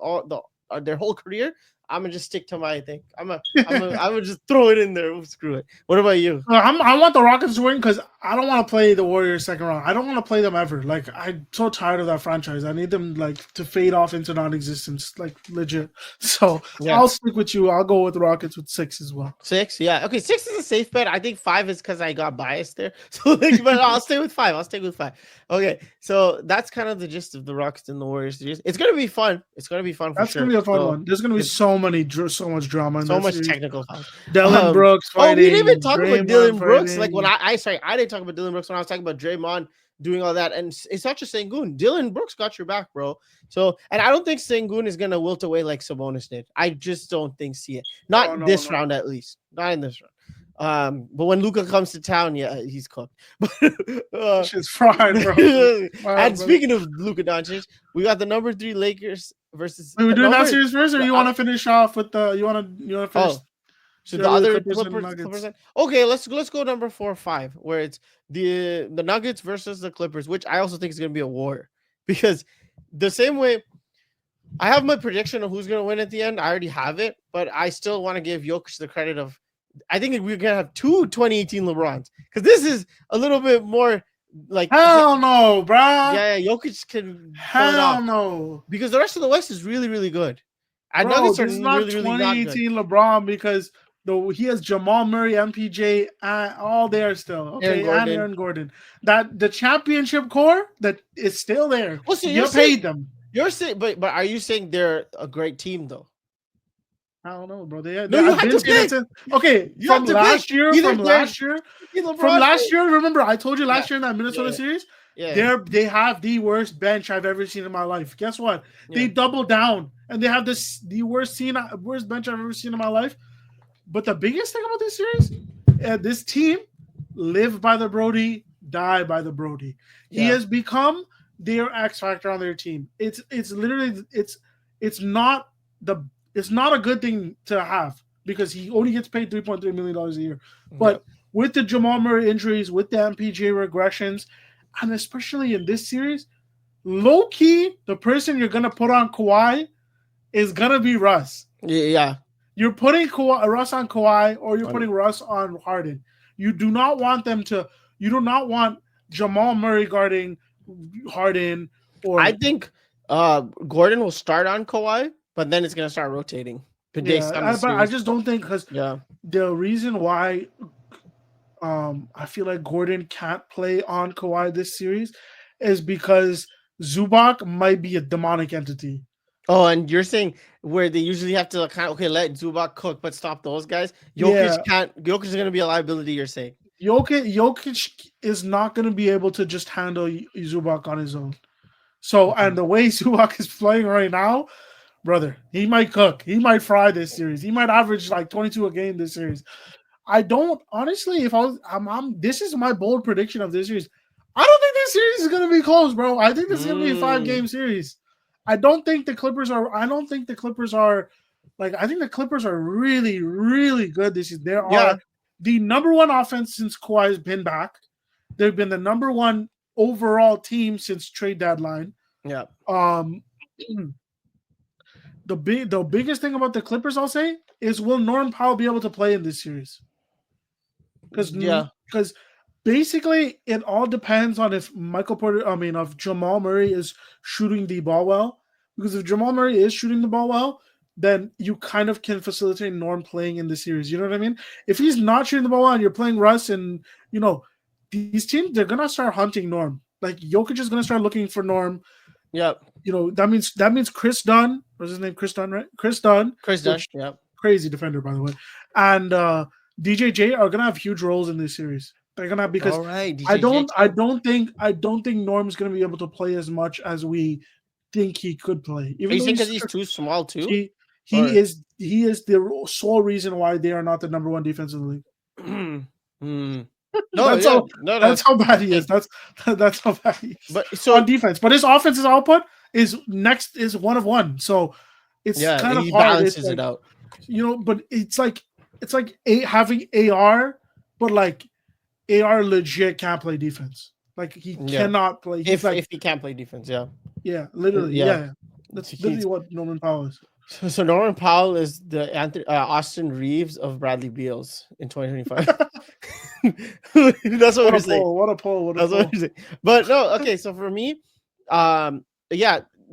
their whole career, I'm gonna just stick to my thing. I'm gonna just throw it in there. Screw it. What about you? I want the Rockets to win because I don't want to play the Warriors second round. I don't want to play them ever. Like, I'm so tired of that franchise. I need them like to fade off into non-existence, like legit. So I'll stick with you. I'll go with the Rockets with 6 as well. 6, yeah. Okay, 6 is a safe bet. I think 5 is because I got biased there. So, but I'll stay with 5. Okay, so that's kind of the gist of the Rockets and the Warriors series. It's gonna be fun. That's gonna be a fun one. There's gonna be so much drama, so much technical fouls. Dylan Brooks fighting. We didn't even talk about Dylan Brooks. Like when I didn't talk about Dylan Brooks when I was talking about Draymond doing all that. And it's not just Sengun. Dylan Brooks got your back, bro. So, and I don't think Sengun is gonna wilt away like Sabonis did. I just don't see it. Not this round, at least. Not in this round. But when Luka comes to town, yeah, he's cooked. Shit's fried, bro. And speaking of Luka Doncic, we got the number 3 Lakers versus. Wait, we're doing that series first, or you want to finish off with the? You want to finish? So the other Clippers. Okay, let's go number 4 or 5, where it's the Nuggets versus the Clippers, which I also think is going to be a war, because the same way I have my prediction of who's going to win at the end. I already have it, but I still want to give Jokic the credit of. I think we're gonna have 2 2018 LeBrons, because this is a little bit more like hell no, bro. Yeah, Jokic can hell no, because the rest of the West is really, really good. And Nuggets are really, really not good. 2018 LeBron, because he has Jamal Murray, MPJ, all there still. Okay, and Aaron Gordon. That the championship core that is still there. Well, so you paid them. You're saying, but are you saying they're a great team though? I don't know, bro. You have to pick. Okay, from last year. Remember, I told you last year in that Minnesota series, they have the worst bench I've ever seen in my life. Guess what? They doubled down and they have the worst bench I've ever seen in my life. But the biggest thing about this series, this team live by the Brody, die by the Brody. He has become their X factor on their team. It's literally it's not a good thing to have because he only gets paid $3.3 million a year. But with the Jamal Murray injuries, with the MPJ regressions, and especially in this series, low key, the person you're gonna put on Kawhi is gonna be Russ. Yeah. You're putting Russ on Kawhi, or you're putting Russ on Harden. You do not want you do not want Jamal Murray guarding Harden. Or I think Gordon will start on Kawhi, but then it's gonna start rotating. But I just don't think, because the reason why I feel like Gordon can't play on Kawhi this series is because Zubac might be a demonic entity. Oh, and you're saying where they usually have to let Zubac cook, but stop those guys. Jokic can't. Jokic is going to be a liability. You're saying Jokic is not going to be able to just handle Zubac on his own. So, and the way Zubac is playing right now, brother, he might cook. He might fry this series. He might average like 22 a game this series. I don't honestly. If this is my bold prediction of this series. I don't think this series is going to be close, bro. I think this is going to be a 5-game series. I think the Clippers are I think the Clippers are really, really good this season. They are the number one offense since Kawhi has been back. They've been the number one overall team since trade deadline. Yeah. The biggest thing about the Clippers, I'll say, is will Norm Powell be able to play in this series? Because basically it all depends on if if Jamal Murray is shooting the ball well. Because if Jamal Murray is shooting the ball well, then you kind of can facilitate Norm playing in the series. You know what I mean? If he's not shooting the ball well and you're playing Russ and, these teams, they're going to start hunting Norm. Like, Jokic is going to start looking for Norm. Yep. That means Chris Dunn. What's his name? Chris Dunn, right? Chris Dunn. Yep. Crazy defender, by the way. And DJJ are going to have huge roles in this series. They're gonna, because I don't think Norm's gonna be able to play as much as we think he could play. Even though because he's too small too. He is the sole reason why they are not the number one defense in the league. That's how bad he is. That's how bad he is. But so on defense, but his offensive output is one of one. So it's kind of hard. Balances it out. But it's like having AR, but like. AR legit can't play defense. Like, he cannot play. If he can't play defense, literally, That's literally what Norman Powell is. So Norman Powell is the Austin Reeves of Bradley Beals in 2025. That's what we're saying. What a poll! That's what we're saying. But no, okay. So for me, I'm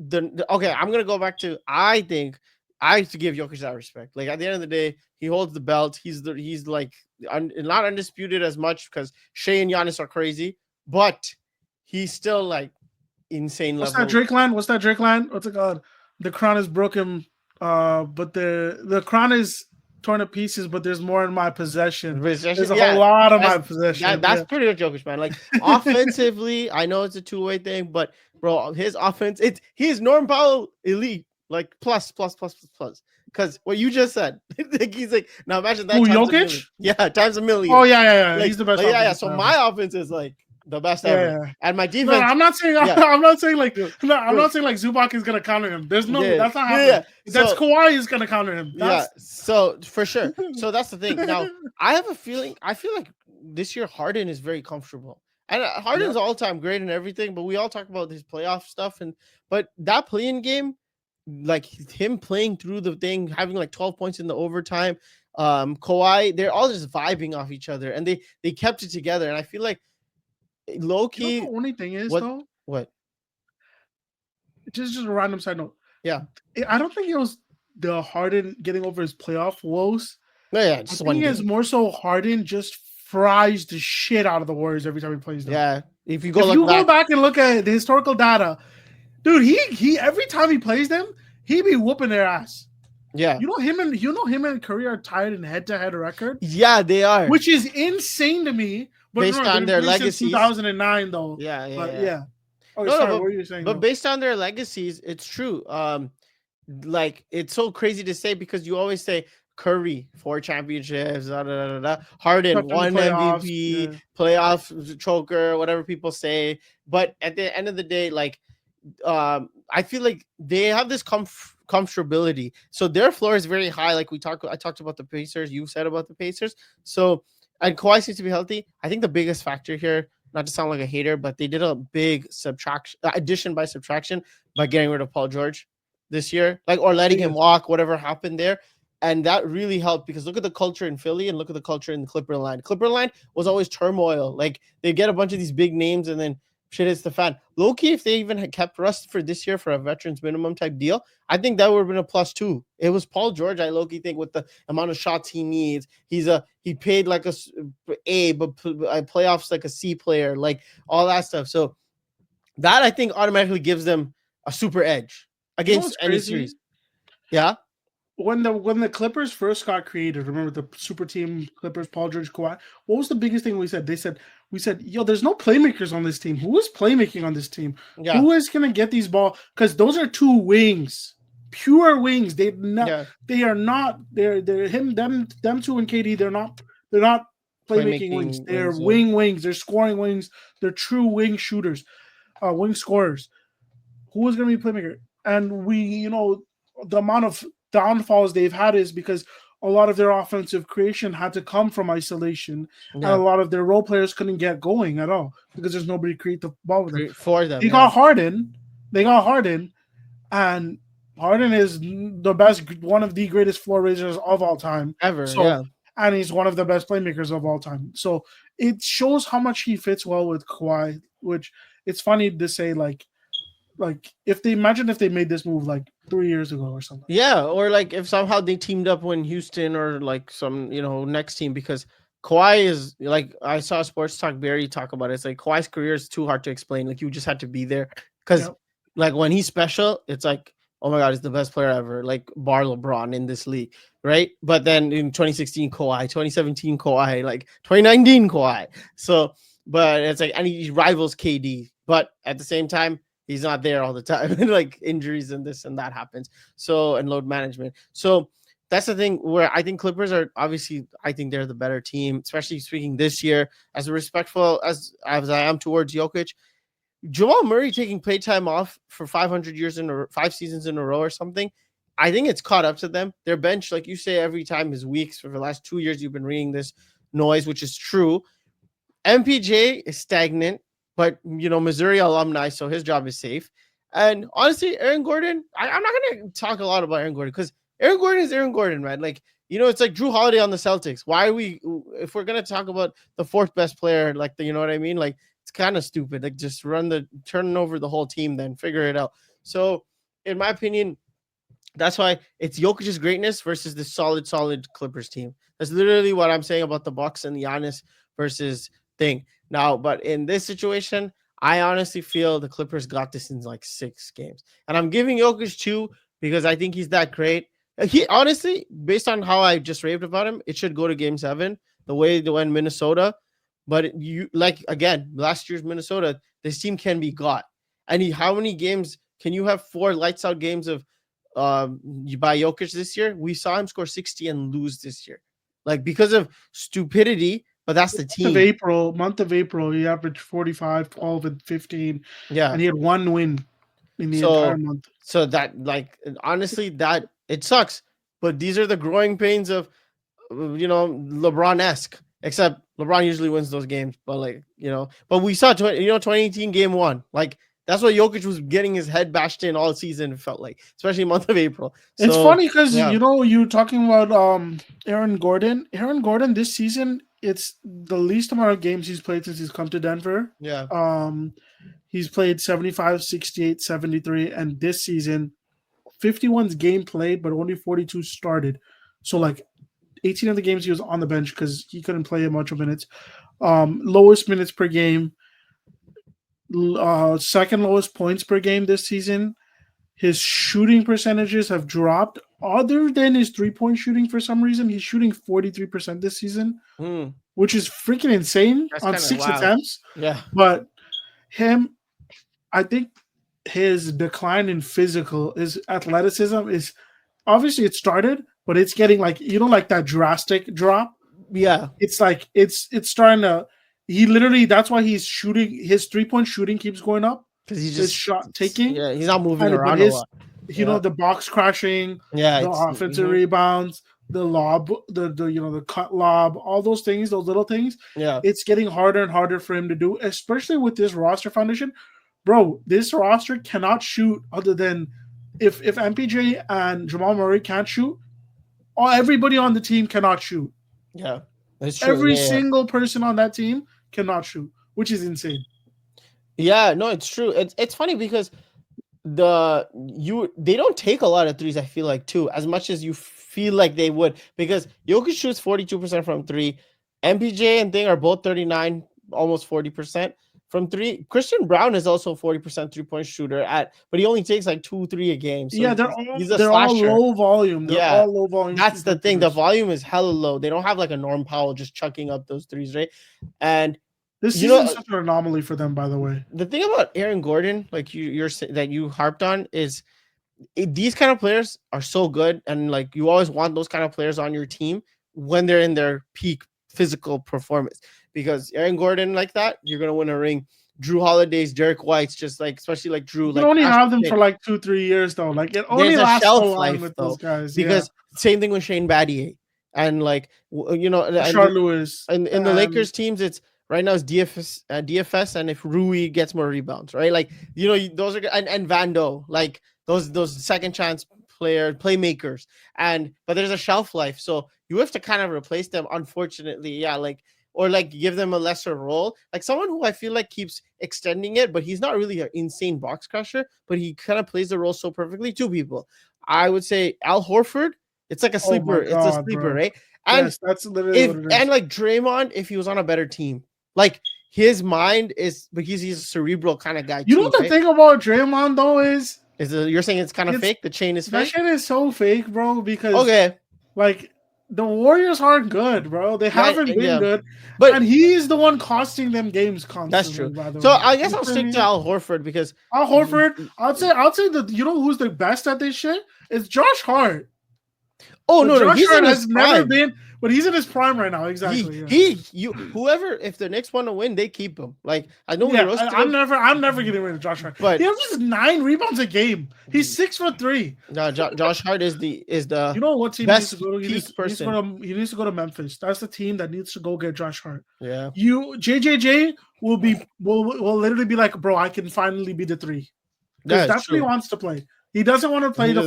gonna go back to. I think I have to give Jokic that respect. Like, at the end of the day, he holds the belt. He's like not undisputed as much because Shea and Giannis are crazy, but he's still like insane level. What's that Drake line? What's it called? The crown is broken, but the crown is torn to pieces, but there's more in my possession. There's a whole lot of my possession. That's pretty much Jokic, man. Like, offensively, I know it's a two-way thing, but bro, his offense, he's Norm Powell elite. Like plus. Because what you just said, like, he's like, now imagine that. Jokic? Times a million. Oh yeah. Like, he's the best. Yeah. So my offense is like the best ever, and my defense. No, I'm not saying like Zubac is gonna counter him. There's no, that's not happening. That's Kawhi is gonna counter him. So for sure. So that's the thing. Now I have a feeling. I feel like this year Harden is very comfortable. And Harden's all-time great and everything, but we all talk about his playoff stuff, but that play-in game, like him playing through the thing, having like 12 points in the overtime, Kawhi, they're all just vibing off each other, and they kept it together. And I feel like low-key, the only thing is what? Just a random side note. Yeah, I don't think it was the Harden getting over his playoff woes. No, I think it's more so Harden just fries the shit out of the Warriors every time he plays them. Yeah, if you go back and look at the historical data, dude, he every time he plays them, he be whooping their ass. Yeah, you know him and Curry are tied in head-to-head record. Yeah, they are, which is insane to me. But based on their legacies, 2009 though. Yeah. Oh, sorry, what were you saying? But based on their legacies, it's true. like it's so crazy to say because you always say Curry 4 championships, da, da, da, da, da. Harden Except in the 1 playoffs. MVP, Yeah. playoff choker, whatever people say. But at the end of the day, like I feel like they have this comfortability. So their floor is very high. Like I talked about the Pacers. You said about the Pacers. So and Kawhi seems to be healthy. I think the biggest factor here, not to sound like a hater, but they did a big subtraction, addition by subtraction by getting rid of Paul George this year, like or letting him Yes. walk, whatever happened there. And that really helped because look at the culture in Philly and look at the culture in the Clipper line. Clipper line was always turmoil. Like they get a bunch of these big names and then shit hits the fan. Low key, if they even had kept Russ for this year for a veterans minimum type deal, I think that would have been a plus two. It was Paul George. I low key think with the amount of shots he needs, he paid like A, but playoffs like a C player, like all that stuff. So that I think automatically gives them a super edge You know against what's any crazy? series. Yeah, When the Clippers first got created, remember the super team Clippers, Paul George, Kawhi. What was the biggest thing we said? We said, yo, there's no playmakers on this team. Who is playmaking on this team? yeah, Who is gonna get these ball? Because those are two wings, pure wings. yeah. They are not. They're him them two and KD. They're not playmaking wings. Playmaking They're wings. Yeah. wings. They're scoring wings. They're true wing shooters, wing scorers. Who is going to be playmaker? And the amount of downfalls they've had is because a lot of their offensive creation had to come from isolation, and a Yeah. lot of their role players couldn't get going at all because there's nobody to create the ball with them. For them. They Yeah. got Harden. They got Harden, and Harden is the best, one of the greatest floor raisers of all time. Ever. So, Yeah. and he's one of the best playmakers of all time. So it shows how much he fits well with Kawhi. Which it's funny to say, like if they imagine if they made this move like 3 years ago or something. Yeah, or like if somehow they teamed up when Houston or like some next team because Kawhi is like I saw Sports Talk Barry talk about it. It's like Kawhi's career is too hard to explain. Like you just had to be there because Yep. like when he's special, it's like oh my god, he's the best player ever. Like bar LeBron in this league, right? But then in 2016 Kawhi, 2017 Kawhi, like 2019 Kawhi. So, but it's like and he rivals KD, but at the same time he's not there all the time. Like injuries and this and that happens. So and load management. So that's the thing where I think Clippers are obviously I think they're the better team, especially speaking this year. As respectful as I am towards Jokic, Jamal Murray taking playtime off for 5 seasons in a row or something. I think it's caught up to them. Their bench, like you say, every time is weak. So for the last 2 years, you've been reading this noise, which is true. MPJ is stagnant, but Missouri alumni, so his job is safe. And honestly, Aaron Gordon, I'm not gonna talk a lot about Aaron Gordon because Aaron Gordon is Aaron Gordon, man. Like it's like Drew Holiday on the Celtics. Why are we? If we're gonna talk about the fourth best player, like you know what I mean? Like it's kind of stupid. Like just turn over the whole team, then figure it out. So, in my opinion, that's why it's Jokic's greatness versus the solid Clippers team. That's literally what I'm saying about the Bucks and the Giannis versus thing. Now, but in this situation, I honestly feel the Clippers got this in like 6 games. And I'm giving Jokic 2 because I think he's that great. He honestly, based on how I just raved about him, it should go to game 7, the way they went Minnesota. But you like again, last year's Minnesota, this team can be got. And how many games can you have 4 lights out games of you buy Jokic this year? We saw him score 60 and lose this year. Like because of stupidity, but that's the team. Month of April, he averaged 45, 12, and 15, Yeah. and he had one win in the entire So month. so that like honestly that it sucks, but these are the growing pains of LeBron-esque. Except LeBron usually wins those games, but but we saw 2018 game 1. Like that's what Jokic was getting his head bashed in all season. It felt like, especially month of April. It's So funny because yeah, you're talking about Aaron Gordon. Aaron Gordon this season, it's the least amount of games he's played since he's come to Denver. yeah, He's played 75, 68, 73, and this season 51's game played, but only 42 started. So like 18 of the games he was on the bench because he couldn't play a bunch of minutes. Lowest minutes per game, second lowest points per game this season. His shooting percentages have dropped. Other than his 3-point shooting, for some reason, he's shooting 43% this season, which is freaking insane that's on kind of 6 wild. attempts. Yeah, But him, I think his decline in his athleticism is obviously it started, but it's getting like like that drastic drop. Yeah, It's like it's starting to. He literally that's why he's shooting his 3-point shooting keeps going up. because he's His just shot taking yeah, he's not moving and but around a his lot. Yeah, the box crashing, yeah, the it's offensive rebounds, the lob, the the cut lob, all those things, those little things. yeah, It's getting harder and harder for him to do, especially with this roster foundation. Bro, this roster cannot shoot other than if MPJ and Jamal Murray can't shoot, everybody on the team cannot shoot. yeah. It's true. Every Yeah, yeah. single person on that team cannot shoot, which is insane. Yeah, no, it's true. It's funny because they don't take a lot of threes. I feel like too, as much as you feel like they would, because Jokic shoots 42% from three. MPJ and Thing are both 39, almost 40% from three. Christian Brown is also 40% 3-point shooter but he only takes like 2-3 a game. So Yeah, he's a they're all slasher. low volume. They're Yeah, all low volume. that's the thing. The volume is hella low. They don't have like a Norm Powell just chucking up those threes, right? And this season's such an anomaly for them, by the way. the thing about Aaron Gordon, like you're that you harped on, is these kind of players are so good, and like you always want those kind of players on your team when they're in their peak physical performance. Because Aaron Gordon like that, you're gonna win a ring. Drew Holiday's, Derek White's, just like especially like Drew. You like only have them for like 2-3 years though. Like it only there's a lasts shelf so long life with though, those guys. because same thing with Shane Battier and like Charles Lewis in the Lakers teams, it's right now it's DFS, and if Rui gets more rebounds, right? Like those are and Vando, like those second chance playmakers, but there's a shelf life, so you have to kind of replace them. Unfortunately, yeah, or give them a lesser role, like someone who I feel like keeps extending it, but he's not really an insane box crusher, but he kind of plays the role so perfectly. Two people, I would say Al Horford. It's like a sleeper. It's a sleeper, bro. Right? And yes, that's literally what it is. And like Draymond, if he was on a better team, like his mind is, but he's a cerebral kind of guy. You know the thing about Draymond though is you're saying it's kind of fake. The chain is fake. That shit is so fake, bro. Because like the Warriors aren't good, bro. They haven't been good, and he's the one costing them games constantly. That's true. By the way. I guess I'll stick to Al Horford, because Al Horford, I'd say that who's the best at this shit? It's Josh Hart. Oh no, Josh Hart has never been, but he's in his prime right now. Exactly. Whoever, if the Knicks want to win, they keep him. Like I know, I'm never getting rid of Josh Hart. But he averages 9 rebounds a game. He's 6'3". No, Josh Hart is the you know what team needs to go to? He needs to go to Memphis. That's the team that needs to go get Josh Hart. Yeah. JJJ will literally be like, bro, I can finally be the 3. Because that's what he wants to play. He doesn't want to play the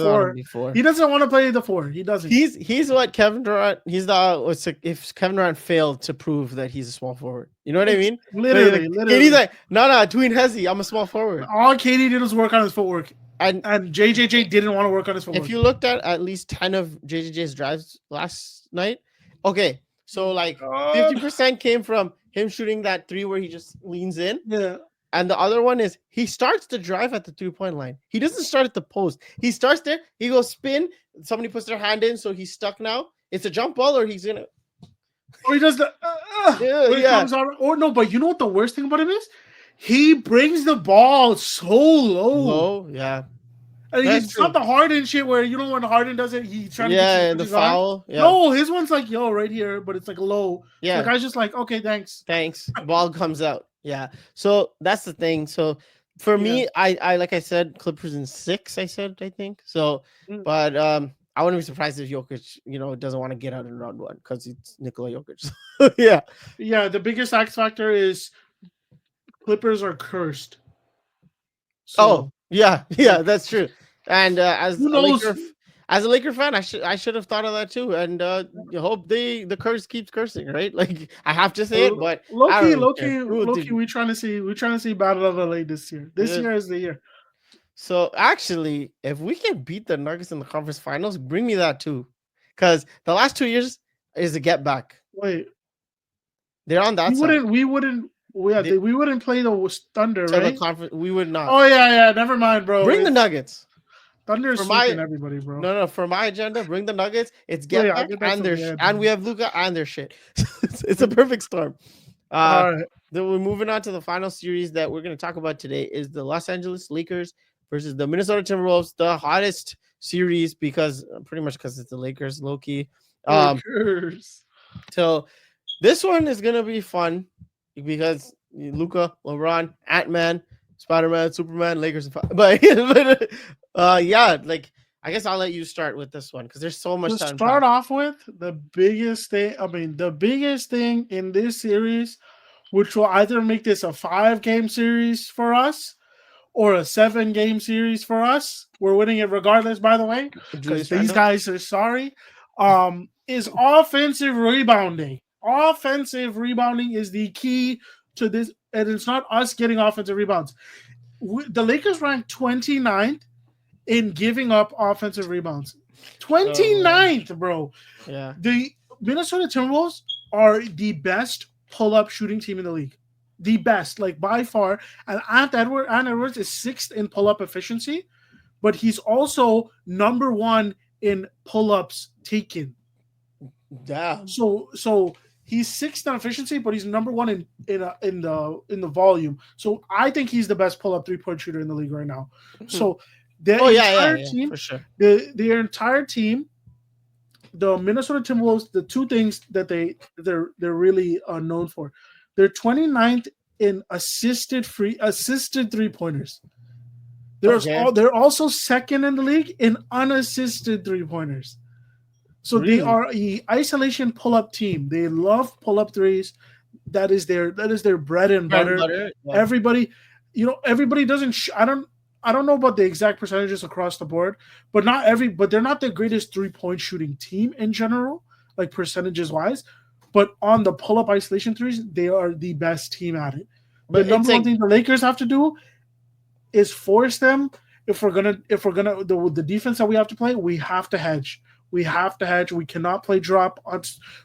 4. He doesn't want to play the 4. He doesn't. He's what Kevin Durant. He's if Kevin Durant failed to prove that he's a small forward. You know what I mean? Literally. He's like, no, tween Hezzy, I'm a small forward. All KD did was work on his footwork, and JJJ didn't want to work on his footwork. If you looked at least 10 of JJJ's drives last night, okay, so like 50% came from him shooting that 3 where he just leans in. Yeah. And the other one is he starts the drive at the 3-point line. He doesn't start at the post. He starts there. He goes spin. Somebody puts their hand in, so he's stuck now. It's a jump ball, or he's gonna. Or he does the. Comes out, or no, but you know what the worst thing about him is? He brings the ball so low. Yeah. And it's not the Harden shit where when Harden does it, he's trying to get the foul. Yeah. No, his one's like right here, but it's like low. Yeah. So the guy's just like, okay, thanks. Ball comes out. Yeah. So that's the thing. So for me, I like I said, Clippers in 6. I think so. But I wouldn't be surprised if Jokic, doesn't want to get out in round 1 because it's Nikola Jokic. Yeah. Yeah. The biggest X factor is Clippers are cursed. So, yeah, that's true. And as a Laker fan, I should have thought of that too. And you hope the curse keeps cursing, right? Like I have to say it, but low-key, we're trying to see Battle of LA this year. This year is the year. So actually, if we can beat the Nuggets in the conference finals, bring me that too, because the last 2 years is a get back. Wait, they're on that side. We wouldn't play the Thunder, right? We would not. Oh yeah. Never mind, bro. Bring the Nuggets. Thunder is sweeping everybody, bro. No. For my agenda, bring the Nuggets. It's back and we have Luka and their shit. It's a perfect storm. All right. Then we're moving on to the final series that we're going to talk about today is the Los Angeles Lakers versus the Minnesota Timberwolves, the hottest series because pretty much because it's the Lakers, low key. Lakers. So this one is gonna be fun because Luca, LeBron, Ant-Man, Spider-Man, Superman, Lakers, but yeah, like I guess I'll let you start with this one because there's so much To time. start off with, the biggest thing in this series, which will either make this a 5-game series for us or a 7-game series for us. We're winning it regardless, by the way, because Julius these Randle. guys are sorry. Is offensive rebounding. Offensive rebounding is the key to this, and it's not us getting offensive rebounds. The Lakers ranked 29th in giving up offensive rebounds. 29th, bro. Yeah. The Minnesota Timberwolves are the best pull-up shooting team in the league. The best, like by far. And Ant Edwards is 6th in pull-up efficiency, but he's also number 1 in pull-ups taken. Damn. So he's 6th in efficiency, but he's number 1 in the volume. So I think he's the best pull-up 3-point shooter in the league right now. So the entire team, for sure. The entire team, the Minnesota Timberwolves, the two things that they're really known for, they're 29th in assisted 3-pointers. They're also 2nd in the league in unassisted 3-pointers. So Really? they are a isolation pull-up team. They love pull-up threes. That is their bread and butter. Yeah. Everybody doesn't. I don't know about the exact percentages across the board, but they're not the greatest 3-point shooting team in general, like percentages wise. But on the pull-up isolation threes, they are the best team at it. But the number one thing the Lakers have to do is force them. If we're gonna the defense that we have to play, we have to hedge. We have to hedge. We cannot play drop on.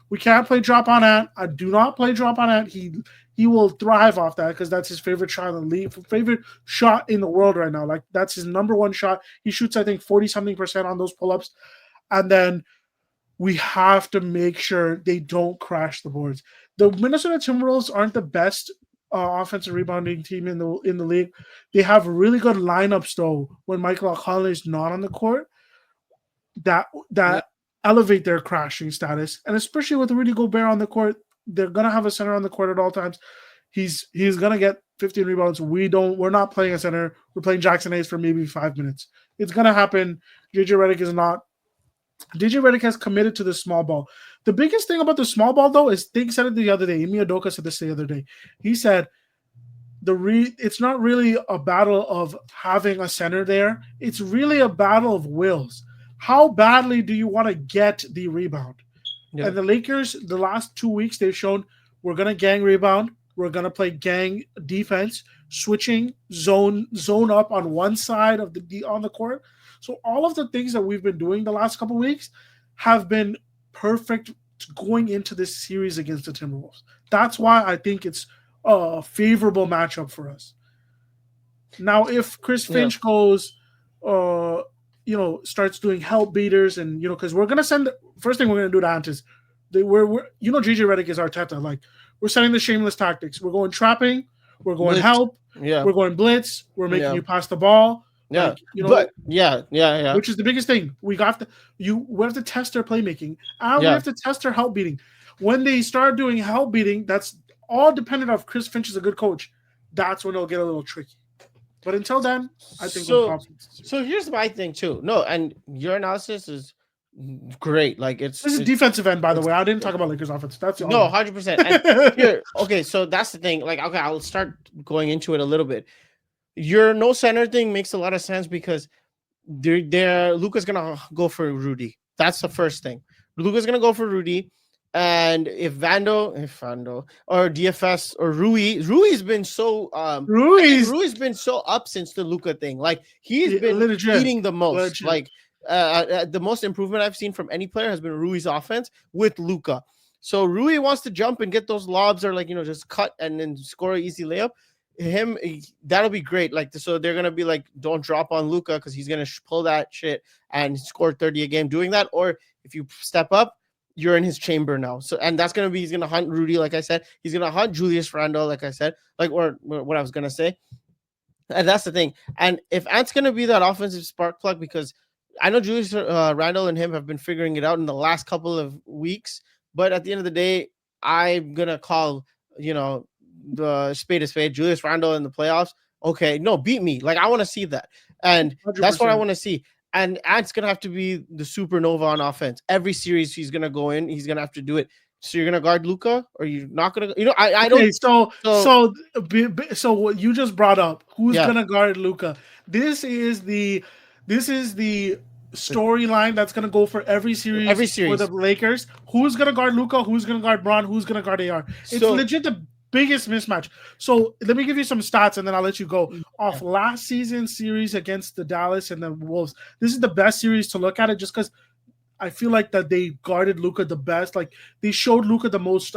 We can't play drop on Ant. I do not play drop on Ant. He will thrive off that because that's his favorite shot in the league, favorite shot in the world right now. Like that's his number 1 shot. He shoots, I think, 40-something% on those pull-ups. And then we have to make sure they don't crash the boards. The Minnesota Timberwolves aren't the best offensive rebounding team in the league. They have really good lineups though when Michael O'Connell is not on the court. That elevate their crashing status, and especially with Rudy Gobert on the court, they're gonna have a center on the court at all times. He's gonna get 15 rebounds. We're not playing a center. We're playing Jackson Hayes for maybe 5 minutes. It's gonna happen. JJ Redick is not. JJ Redick has committed to the small ball. The biggest thing about the small ball though is Thing said it the other day. Imi Udoka said this the other day. He said it's not really a battle of having a center there. It's really a battle of wills. How badly do you want to get the rebound? Yeah. And the Lakers, the last 2 weeks, they've shown we're going to gang rebound. We're going to play gang defense, switching zone up on one side of on the court. So all of the things that we've been doing the last couple of weeks have been perfect going into this series against the Timberwolves. That's why I think it's a favorable matchup for us. Now, if Chris Finch goes, starts doing help beaters and, because we're going to send – first thing we're going to do to Ant is JJ Redick is Arteta. Like, we're sending the shameless tactics. We're going trapping. We're going blitz. Help. Yeah. We're going blitz. We're making you pass the ball. Yeah. Which is the biggest thing. We have to test their playmaking. And we have to test their help beating. When they start doing help beating, that's all dependent on if Chris Finch is a good coach. That's when it'll get a little tricky. But until then, I think we're confident. So here's my thing too. No, and your analysis is great. Like this is defensive end, by the way. I didn't talk about Lakers offense. That's 100%. Okay, so that's the thing. Like, okay, I'll start going into it a little bit. Your no center thing makes a lot of sense because Luka's gonna go for Rudy. That's the first thing. Luka's gonna go for Rudy. And if Vando or DFS or Rui's been so Rui's been so up since the Luka thing. Like he's been eating the most. Like the most improvement I've seen from any player has been Rui's offense with Luka. So Rui wants to jump and get those lobs or just cut and then score an easy layup. That'll be great. Like so they're gonna be like, don't drop on Luka because he's gonna pull that shit and score 30 a game doing that. Or if you step up, you're in his chamber now. So, and that's gonna be he's gonna hunt Rudy, like I said. He's gonna hunt Julius Randle, like I said, like or what I was gonna say. And that's the thing. And if Ant's gonna be that offensive spark plug, because I know Julius Randle and him have been figuring it out in the last couple of weeks, but at the end of the day, I'm gonna call the spade a spade. Julius Randle in the playoffs. Okay, no, beat me. Like I want to see that, and that's what I 100%. want to see. And Ant's gonna have to be the supernova on offense. Every series he's gonna go in, he's gonna have to do it. So you're gonna guard Luka, or you're not gonna? I don't. Okay, so what you just brought up, who's gonna guard Luka? This is the storyline that's gonna go for every series for the Lakers. Who's gonna guard Luka? Who's gonna guard Bron? Who's gonna guard AR? It's legit the biggest mismatch. So let me give you some stats and then I'll let you go. Off last season's series against the Dallas and the Wolves, this is the best series to look at it just because I feel like that they guarded Luka the best. Like they showed Luka the most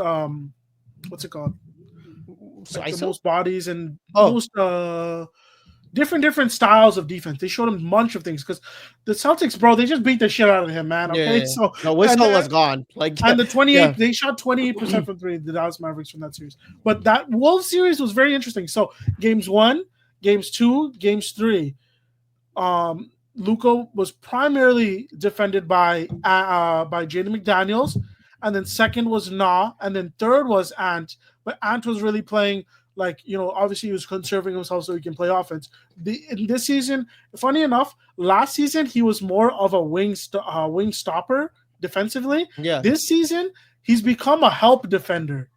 what's it called? Like the most bodies and most different styles of defense. They showed him a bunch of things because the Celtics, bro, they just beat the shit out of him, man. Okay, yeah. So no, Whistle was gone. Like and the 28, they shot 28% from three. The Dallas Mavericks from that series, but that Wolves series was very interesting. So games 1, games 2, games 3. Luka was primarily defended by Jaden McDaniels, and then second was Nah, and then third was Ant. But Ant was really playing obviously he was conserving himself so he can play offense. In this season, funny enough, last season he was more of a wing stopper defensively. Yeah. This season he's become a help defender,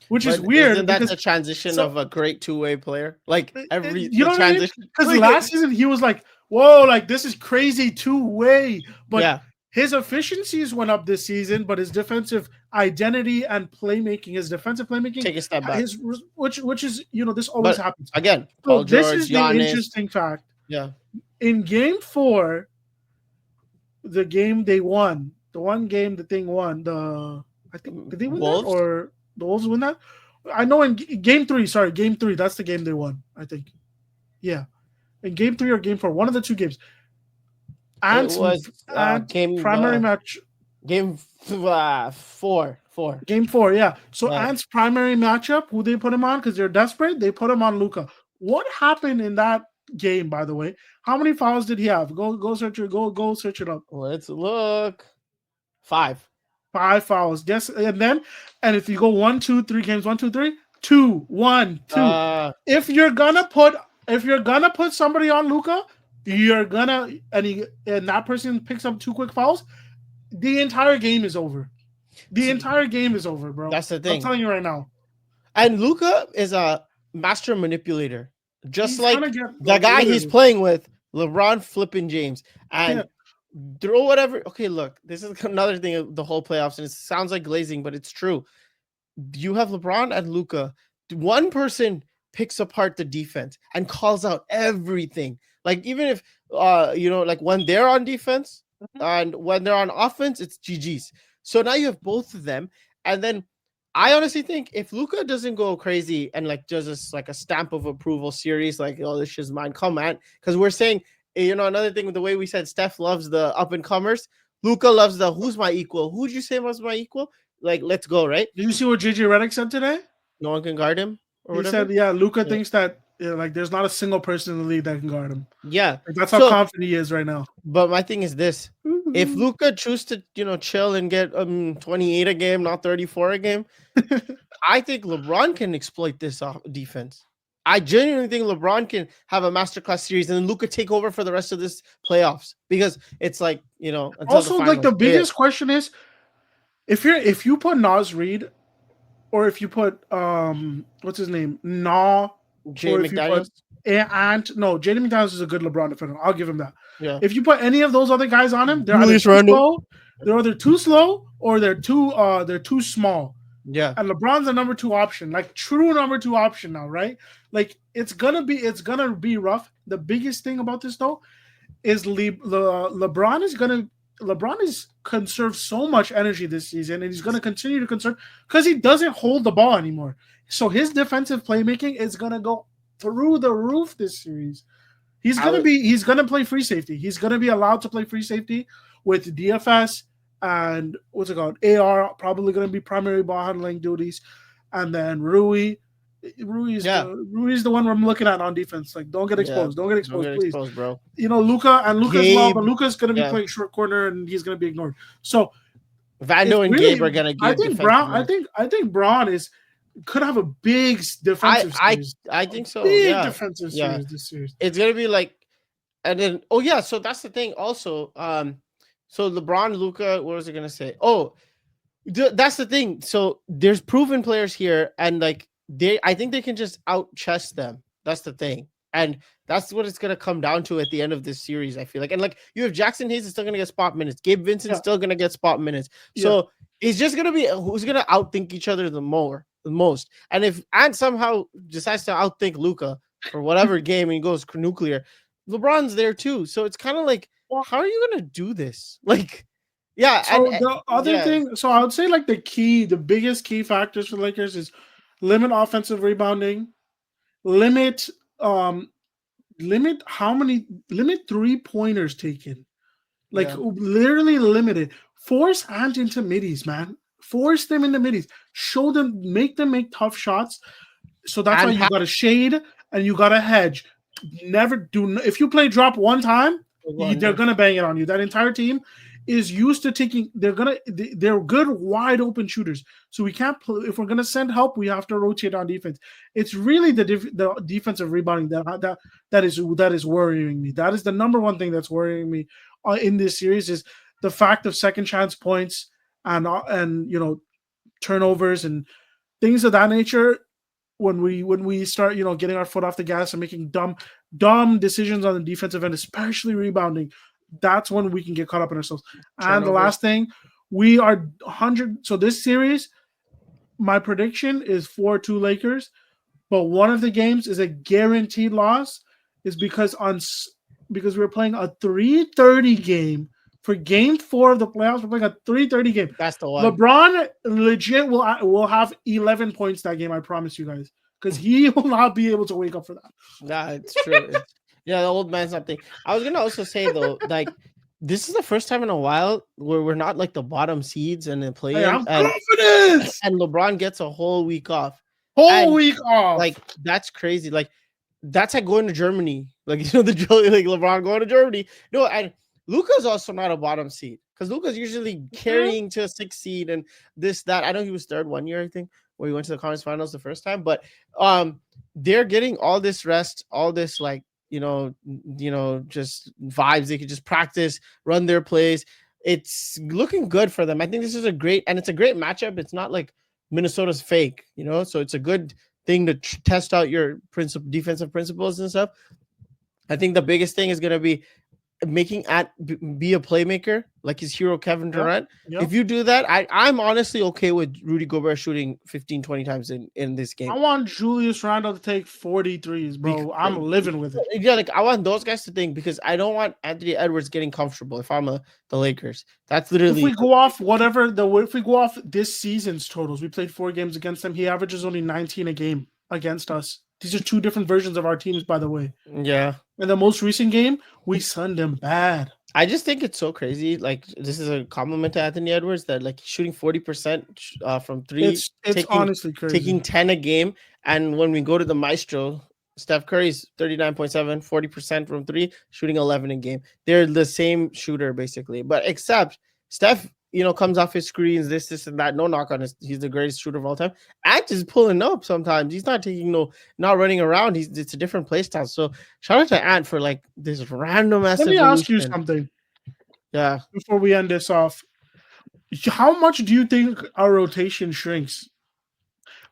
which is weird. Isn't that the transition of a great two-way player? Like transition. Because last season he was like, whoa, like this is crazy two-way. But his efficiencies went up this season, but his defensive identity and his defensive playmaking, take a step back. Which is this always happens again. So this is the interesting fact. Yeah. In game 4, the game they won, the one game the thing won. I think did they win Wolves? That or the Wolves win that? I know in game 3. Sorry, game 3. That's the game they won. I think. Yeah, in game 3 or game 4, one of the two games. And game primary match. Game 4. Game 4, yeah. So Ant's primary matchup, who they put him on because they're desperate, they put him on Luka. What happened in that game, by the way? How many fouls did he have? Go search it. Go search it up. Let's look. 5 fouls. Yes, and if you go 1, 2, 3 games, 1, 2, 3, 2, 1, 2. If you're gonna put somebody on Luka, you're gonna and that person picks up 2 quick fouls, the entire game is over. The entire game is over, bro. That's the thing. I'm telling you right now. And Luka is a master manipulator, just like the guy he's playing with, LeBron flipping James, and throw whatever. Okay, look, this is another thing of the whole playoffs, and it sounds like glazing, but it's true. You have LeBron and Luka. One person picks apart the defense and calls out everything. Like even if like when they're on defense and when they're on offense, it's GG's. So now you have both of them, and then I honestly think if Luka doesn't go crazy and like does this like a stamp of approval series, like this shit's mine, come on, because we're saying another thing with the way we said Steph loves the up and comers, Luka loves the who's my equal. Who'd you say was my equal? Like let's go, right? Did you see what JJ Redick said today? No one can guard him. He said, Luka thinks that like there's not a single person in the league that can guard him. Yeah, like, that's how confident he is right now. But my thing is this: if Luka chooses to chill and get 28 a game, not 34 a game, I think LeBron can exploit this defense. I genuinely think LeBron can have a masterclass series and then Luka take over for the rest of this playoffs because it's like also like the biggest question is if you put Naz Reid or if you put what's his name Jaden McDaniels. Jaden McDaniels is a good LeBron defender. I'll give him that. Yeah. If you put any of those other guys on him, they're either too slow or they're too small. Yeah. And LeBron's the number 2 option, like true number 2 option now, right? Like it's gonna be rough. The biggest thing about this though is LeBron is conserve so much energy this season, and he's gonna continue to conserve because he doesn't hold the ball anymore. So his defensive playmaking is gonna go through the roof this series. He's gonna play free safety. He's gonna be allowed to play free safety with DFS and what's it called? AR probably going to be primary ball handling duties, and then Rui. Yeah, Rui is the one I'm looking at on defense. Like, don't get yeah. exposed. Don't get Don't exposed, get please. exposed, bro. Luca and Luca as well, but Gabe, Luca's going to be yeah. playing short corner and he's going to be ignored. So it's Vando and Gabe really, are gonna I give think defensive Brown. I minutes. think I think Braun could have a big I defensive I series, I a think so. big Yeah, defensive yeah. series this series. It's gonna be like, and then yeah. So that's the thing. Also, so LeBron, Luca. What was I gonna say? Oh, that's the thing. So there's proven players here, and like I think they can just out chess them. That's the thing, and that's what it's gonna come down to at the end of this series. I feel like, and like you have Jackson Hayes is still gonna get spot minutes. Gabe Vincent's Yeah, still gonna get spot minutes. yeah. So it's just gonna be who's gonna outthink each other the most. And if Ant somehow decides to outthink Luca for whatever game and he goes nuclear, LeBron's there too. So it's kind of like, how are you gonna do this? Like, yeah, So the other yeah. thing, so I would say like the biggest key factors for the Lakers is limit offensive rebounding, limit um limit 3-pointers taken. Like Yeah. literally limited. Force Ant into middies, man. Force them into middies. Show them, make them make tough shots. So that's why And you got to shade and you got to hedge. Never do. If you play drop one time, they're gonna bang it on you. That entire team is used to taking. They're good wide open shooters. So we can't. If we're gonna send help, we have to rotate on defense. It's really the defensive rebounding that is worrying me. That is the number one thing that's worrying me in this series is the fact of second chance points and turnovers and things of that nature when we start getting our foot off the gas and making dumb decisions on the defensive end, especially rebounding. That's when we can get caught up in ourselves. And the turnovers. last thing, we are 100. So this series, my prediction is 4-2 Lakers, but one of the games is a guaranteed loss, is because we're playing a 3:30 game for Game 4 of the playoffs. We're playing a 3:30 game. That's the one. LeBron legit will have 11 points that game. I promise you guys, because he will not be able to wake up for that. Yeah, it's true. Yeah, the old man's something. I was gonna also say though, like this is the first time in a while where we're not like the bottom seeds and then play Hey, I'm and confident. and LeBron gets a whole week off. Whole week off. Like that's crazy. Like that's like going to Germany. Like the drill, like LeBron going to Germany. No, and Luca's also not a bottom seed because Luca's usually carrying to a 6 seed and this that. I know he was third 1 year, I think, where he went to the conference finals the first time. But they're getting all this rest, all this like just vibes. They could just practice, run their plays. It's looking good for them. I think this is it's a great matchup. It's not like Minnesota's fake, so it's a good thing to test out your defensive principles and stuff. I think the biggest thing is going to be making be a playmaker like his hero Kevin Durant. Yep. If you do that, I'm honestly okay with Rudy Gobert shooting 15-20 times in this game. I want Julius Randle to take 43s, bro. I'm living with it. Yeah, like I want those guys to think because I don't want Anthony Edwards getting comfortable if I'm the Lakers. That's literally if we go off this season's totals, we played 4 games against them. He averages only 19 a game against us. These are 2 different versions of our teams, by the way. Yeah. In the most recent game, we sunned them bad. I just think it's so crazy. Like this is a compliment to Anthony Edwards that like shooting 40% from 3. It's honestly crazy. Taking 10 a game, and when we go to the Maestro, Steph Curry's 39.7, 40% from 3, shooting 11 a game. They're the same shooter basically, but except Steph, comes off his screens, this and that. No knock on he's the greatest shooter of all time. Ant is pulling up sometimes. He's not not running around. It's a different play style. So shout out to Ant for like this random ass. Let me ask you something. Yeah. Before we end this off, how much do you think our rotation shrinks?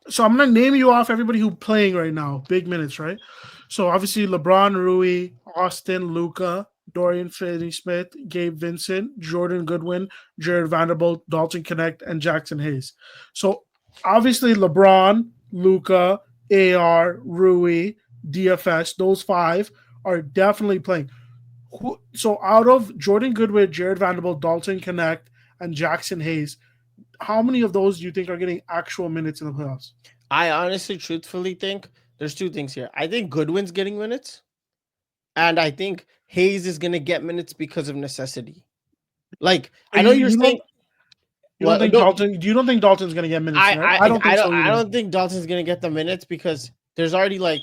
So I'm gonna name you off everybody who's playing right now, big minutes, right? So obviously LeBron, Rui, Austin, Luca, Dorian Finney-Smith, Gabe Vincent, Jordan Goodwin, Jared Vanderbilt, Dalton Connect, and Jackson Hayes. So obviously LeBron, Luca, AR, Rui, DFS, those 5 are definitely playing. So out of Jordan Goodwin, Jared Vanderbilt, Dalton Connect, and Jackson Hayes, how many of those do you think are getting actual minutes in the playoffs? I honestly, truthfully think there's 2 things here. I think Goodwin's getting minutes, and I think Hayes is going to get minutes because of necessity. Like, I know you're saying You don't Well, think no, Dalton? You don't think Dalton's gonna get minutes tonight? I don't think so I either. don't think Dalton's gonna get the minutes because there's already like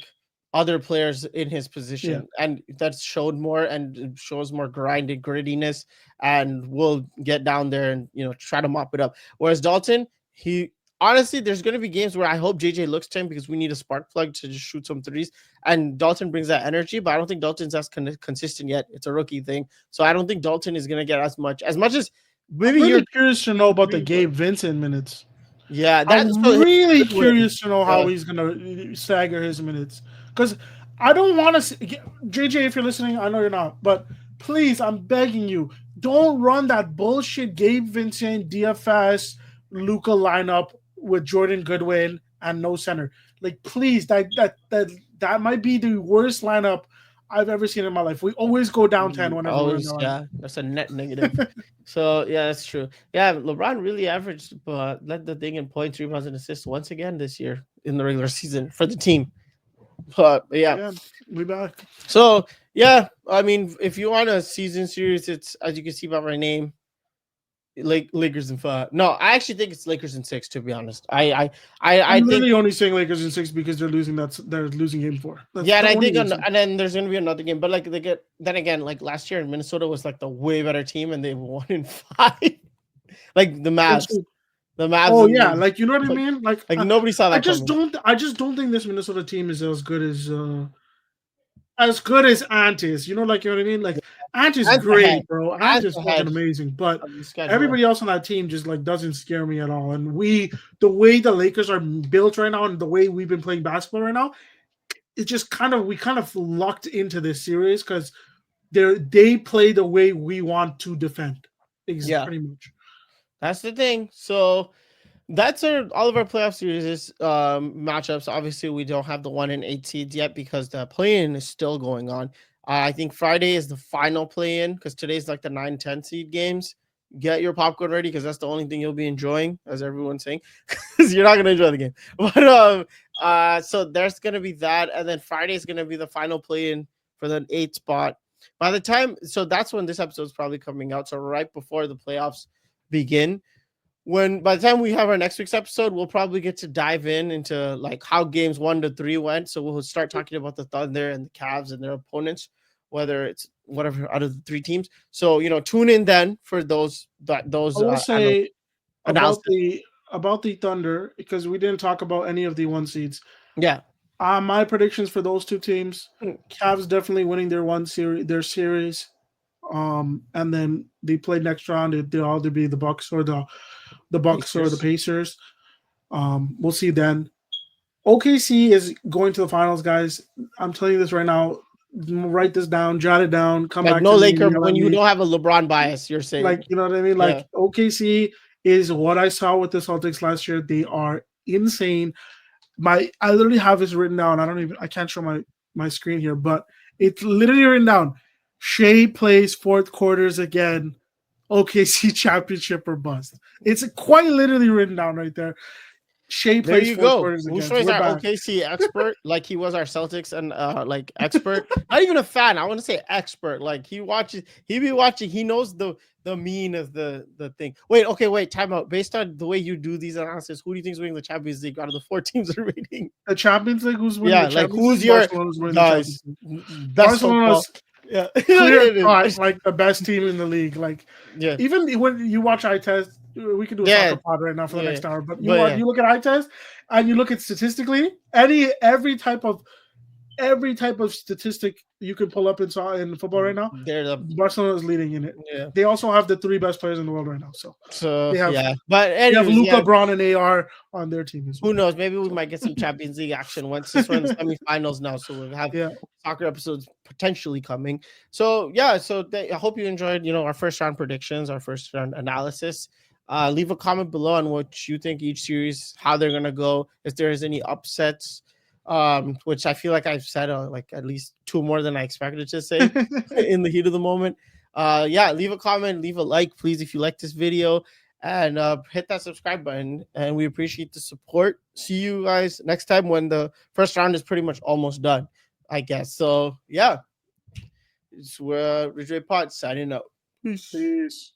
other players in his Yeah, position, and that's showed more and it shows more grinded grittiness, and will get down there and try to mop it up. Whereas Dalton, he honestly, there's gonna be games where I hope JJ looks to him because we need a spark plug to just shoot some threes, and Dalton brings that energy, but I don't think Dalton's as consistent yet. It's a rookie thing, so I don't think Dalton is gonna get as much as I'm maybe really you're curious to know about the Gabe Vincent minutes. yeah, that's I'm so really Ridgeway. curious to know how Yeah. he's gonna stagger his minutes because I don't want to. JJ, if you're listening, I know you're not, but please, I'm begging you, don't run that bullshit Gabe Vincent DFS Luca lineup with Jordan Goodwin and no center. Like, please, that might be the worst lineup I've ever seen in my life. We always go down 10 whenever we're in the Always, lineup. yeah, that's a net negative. So yeah, that's true. Yeah, LeBron really averaged, but led the thing in points, rebounds, and assists once again this year in the regular season for the team. But yeah, Yeah, we back. so yeah, I mean, if you want a season series, it's as you can see by my name, Lakers in 5. No, I actually think it's Lakers in 6. To be honest, I I'm think literally only saying Lakers in 6 because they're losing game 4. That's yeah, and the I only think reason. and then there's gonna be another game, but like they get then again, like last year, Minnesota was like the way better team, and they won in 5. Like the Against Mavs, who? the Mavs, Oh and yeah, like you know what I like, mean. Like like nobody saw that coming. I just don't think this Minnesota team is as good as Ant is. You know, like you know what I mean. Like Ant is And ahead, great, bro. Ant and is fucking ahead amazing, but of the schedule. everybody else on that team just like doesn't scare me at all. And the way the Lakers are built right now, and the way we've been playing basketball right now, it's just we kind of lucked into this series because they play the way we want to defend. Is Yeah, pretty much. that's the thing. So that's all of our playoff series matchups. Obviously, we don't have the 1 and 8 seeds yet because the play-in is still going on. I think Friday is the final play-in because today's like the 9-10 seed games. Get your popcorn ready because that's the only thing you'll be enjoying, as everyone's saying, because you're not gonna enjoy the game. But so there's gonna be that, and then Friday is gonna be the final play-in for the 8 spot. By the time, so that's when this episode is probably coming out. So right before the playoffs begin, when by the time we have our next week's episode, we'll probably get to dive into like how games 1 to 3 went. So we'll start talking about the Thunder and the Cavs and their opponents, whether it's whatever out of the 3 teams. So tune in then for I will say about analysis. the Thunder because we didn't talk about any of the 1 seeds. Yeah, My predictions for those 2 teams: Cavs definitely winning their series. And then they play next round. They'll either be the Bucks or the Bucks or the Pacers. Pacers. We'll see then. OKC is going to the finals, guys. I'm telling you this right now. Write this down, jot it down, come Like back no to me, Laker yell at when you me. don't have a LeBron bias. You're Like, saying, you know what I mean? yeah, Like OKC is what I saw with the Celtics last year. They are insane. I literally have this written down. I can't show my screen here, but it's literally written down. Shea plays fourth quarters again. OKC championship or bust. It's quite literally written down right there. Shea there plays you fourth go. quarters again. Ushoy's We're our back. OKC expert, like he was our Celtics and like expert. Not even a fan. I want to say expert. Like he be watching. He knows the mean of the thing. Wait, time out. Based on the way you do these analysis, who do you think is winning the Champions League out of the 4 teams are rating? The Champions League, who's winning Yeah, the like Champions League? who's your Barcelona's winning the Champions guys League. best football? Barcelona's Yeah, clear it cut is. like the best team in the league. Like Yeah, even when you watch eye test, we could do a yeah, soccer pod right now for the yeah. next hour. But But yeah, you look at eye test and you look at statistically, every type of statistic you can pull up in football right now, they're the Barcelona is leading in it. yeah. They also have the 3 best players in the world right now. So So they have yeah, but they have anyways, Luca, yeah. Braun, and AR on their team as Who well. knows? Maybe we might get some Champions League action since we're in the semifinals now. So we'll have Yeah. soccer episodes potentially coming. So yeah, I hope you enjoyed, our first round predictions, our first round analysis. Leave a comment below on what you think each series, how they're gonna go, if there is any upsets. Which I feel like I've said like at least 2 more than I expected to say in the heat of the moment. Yeah, leave a comment, leave a like, please, if you like this video, and hit that subscribe button. And we appreciate the support. See you guys next time when the first round is pretty much almost done, I guess. So yeah, it's Ridgeway Pod signing out. Peace. Peace.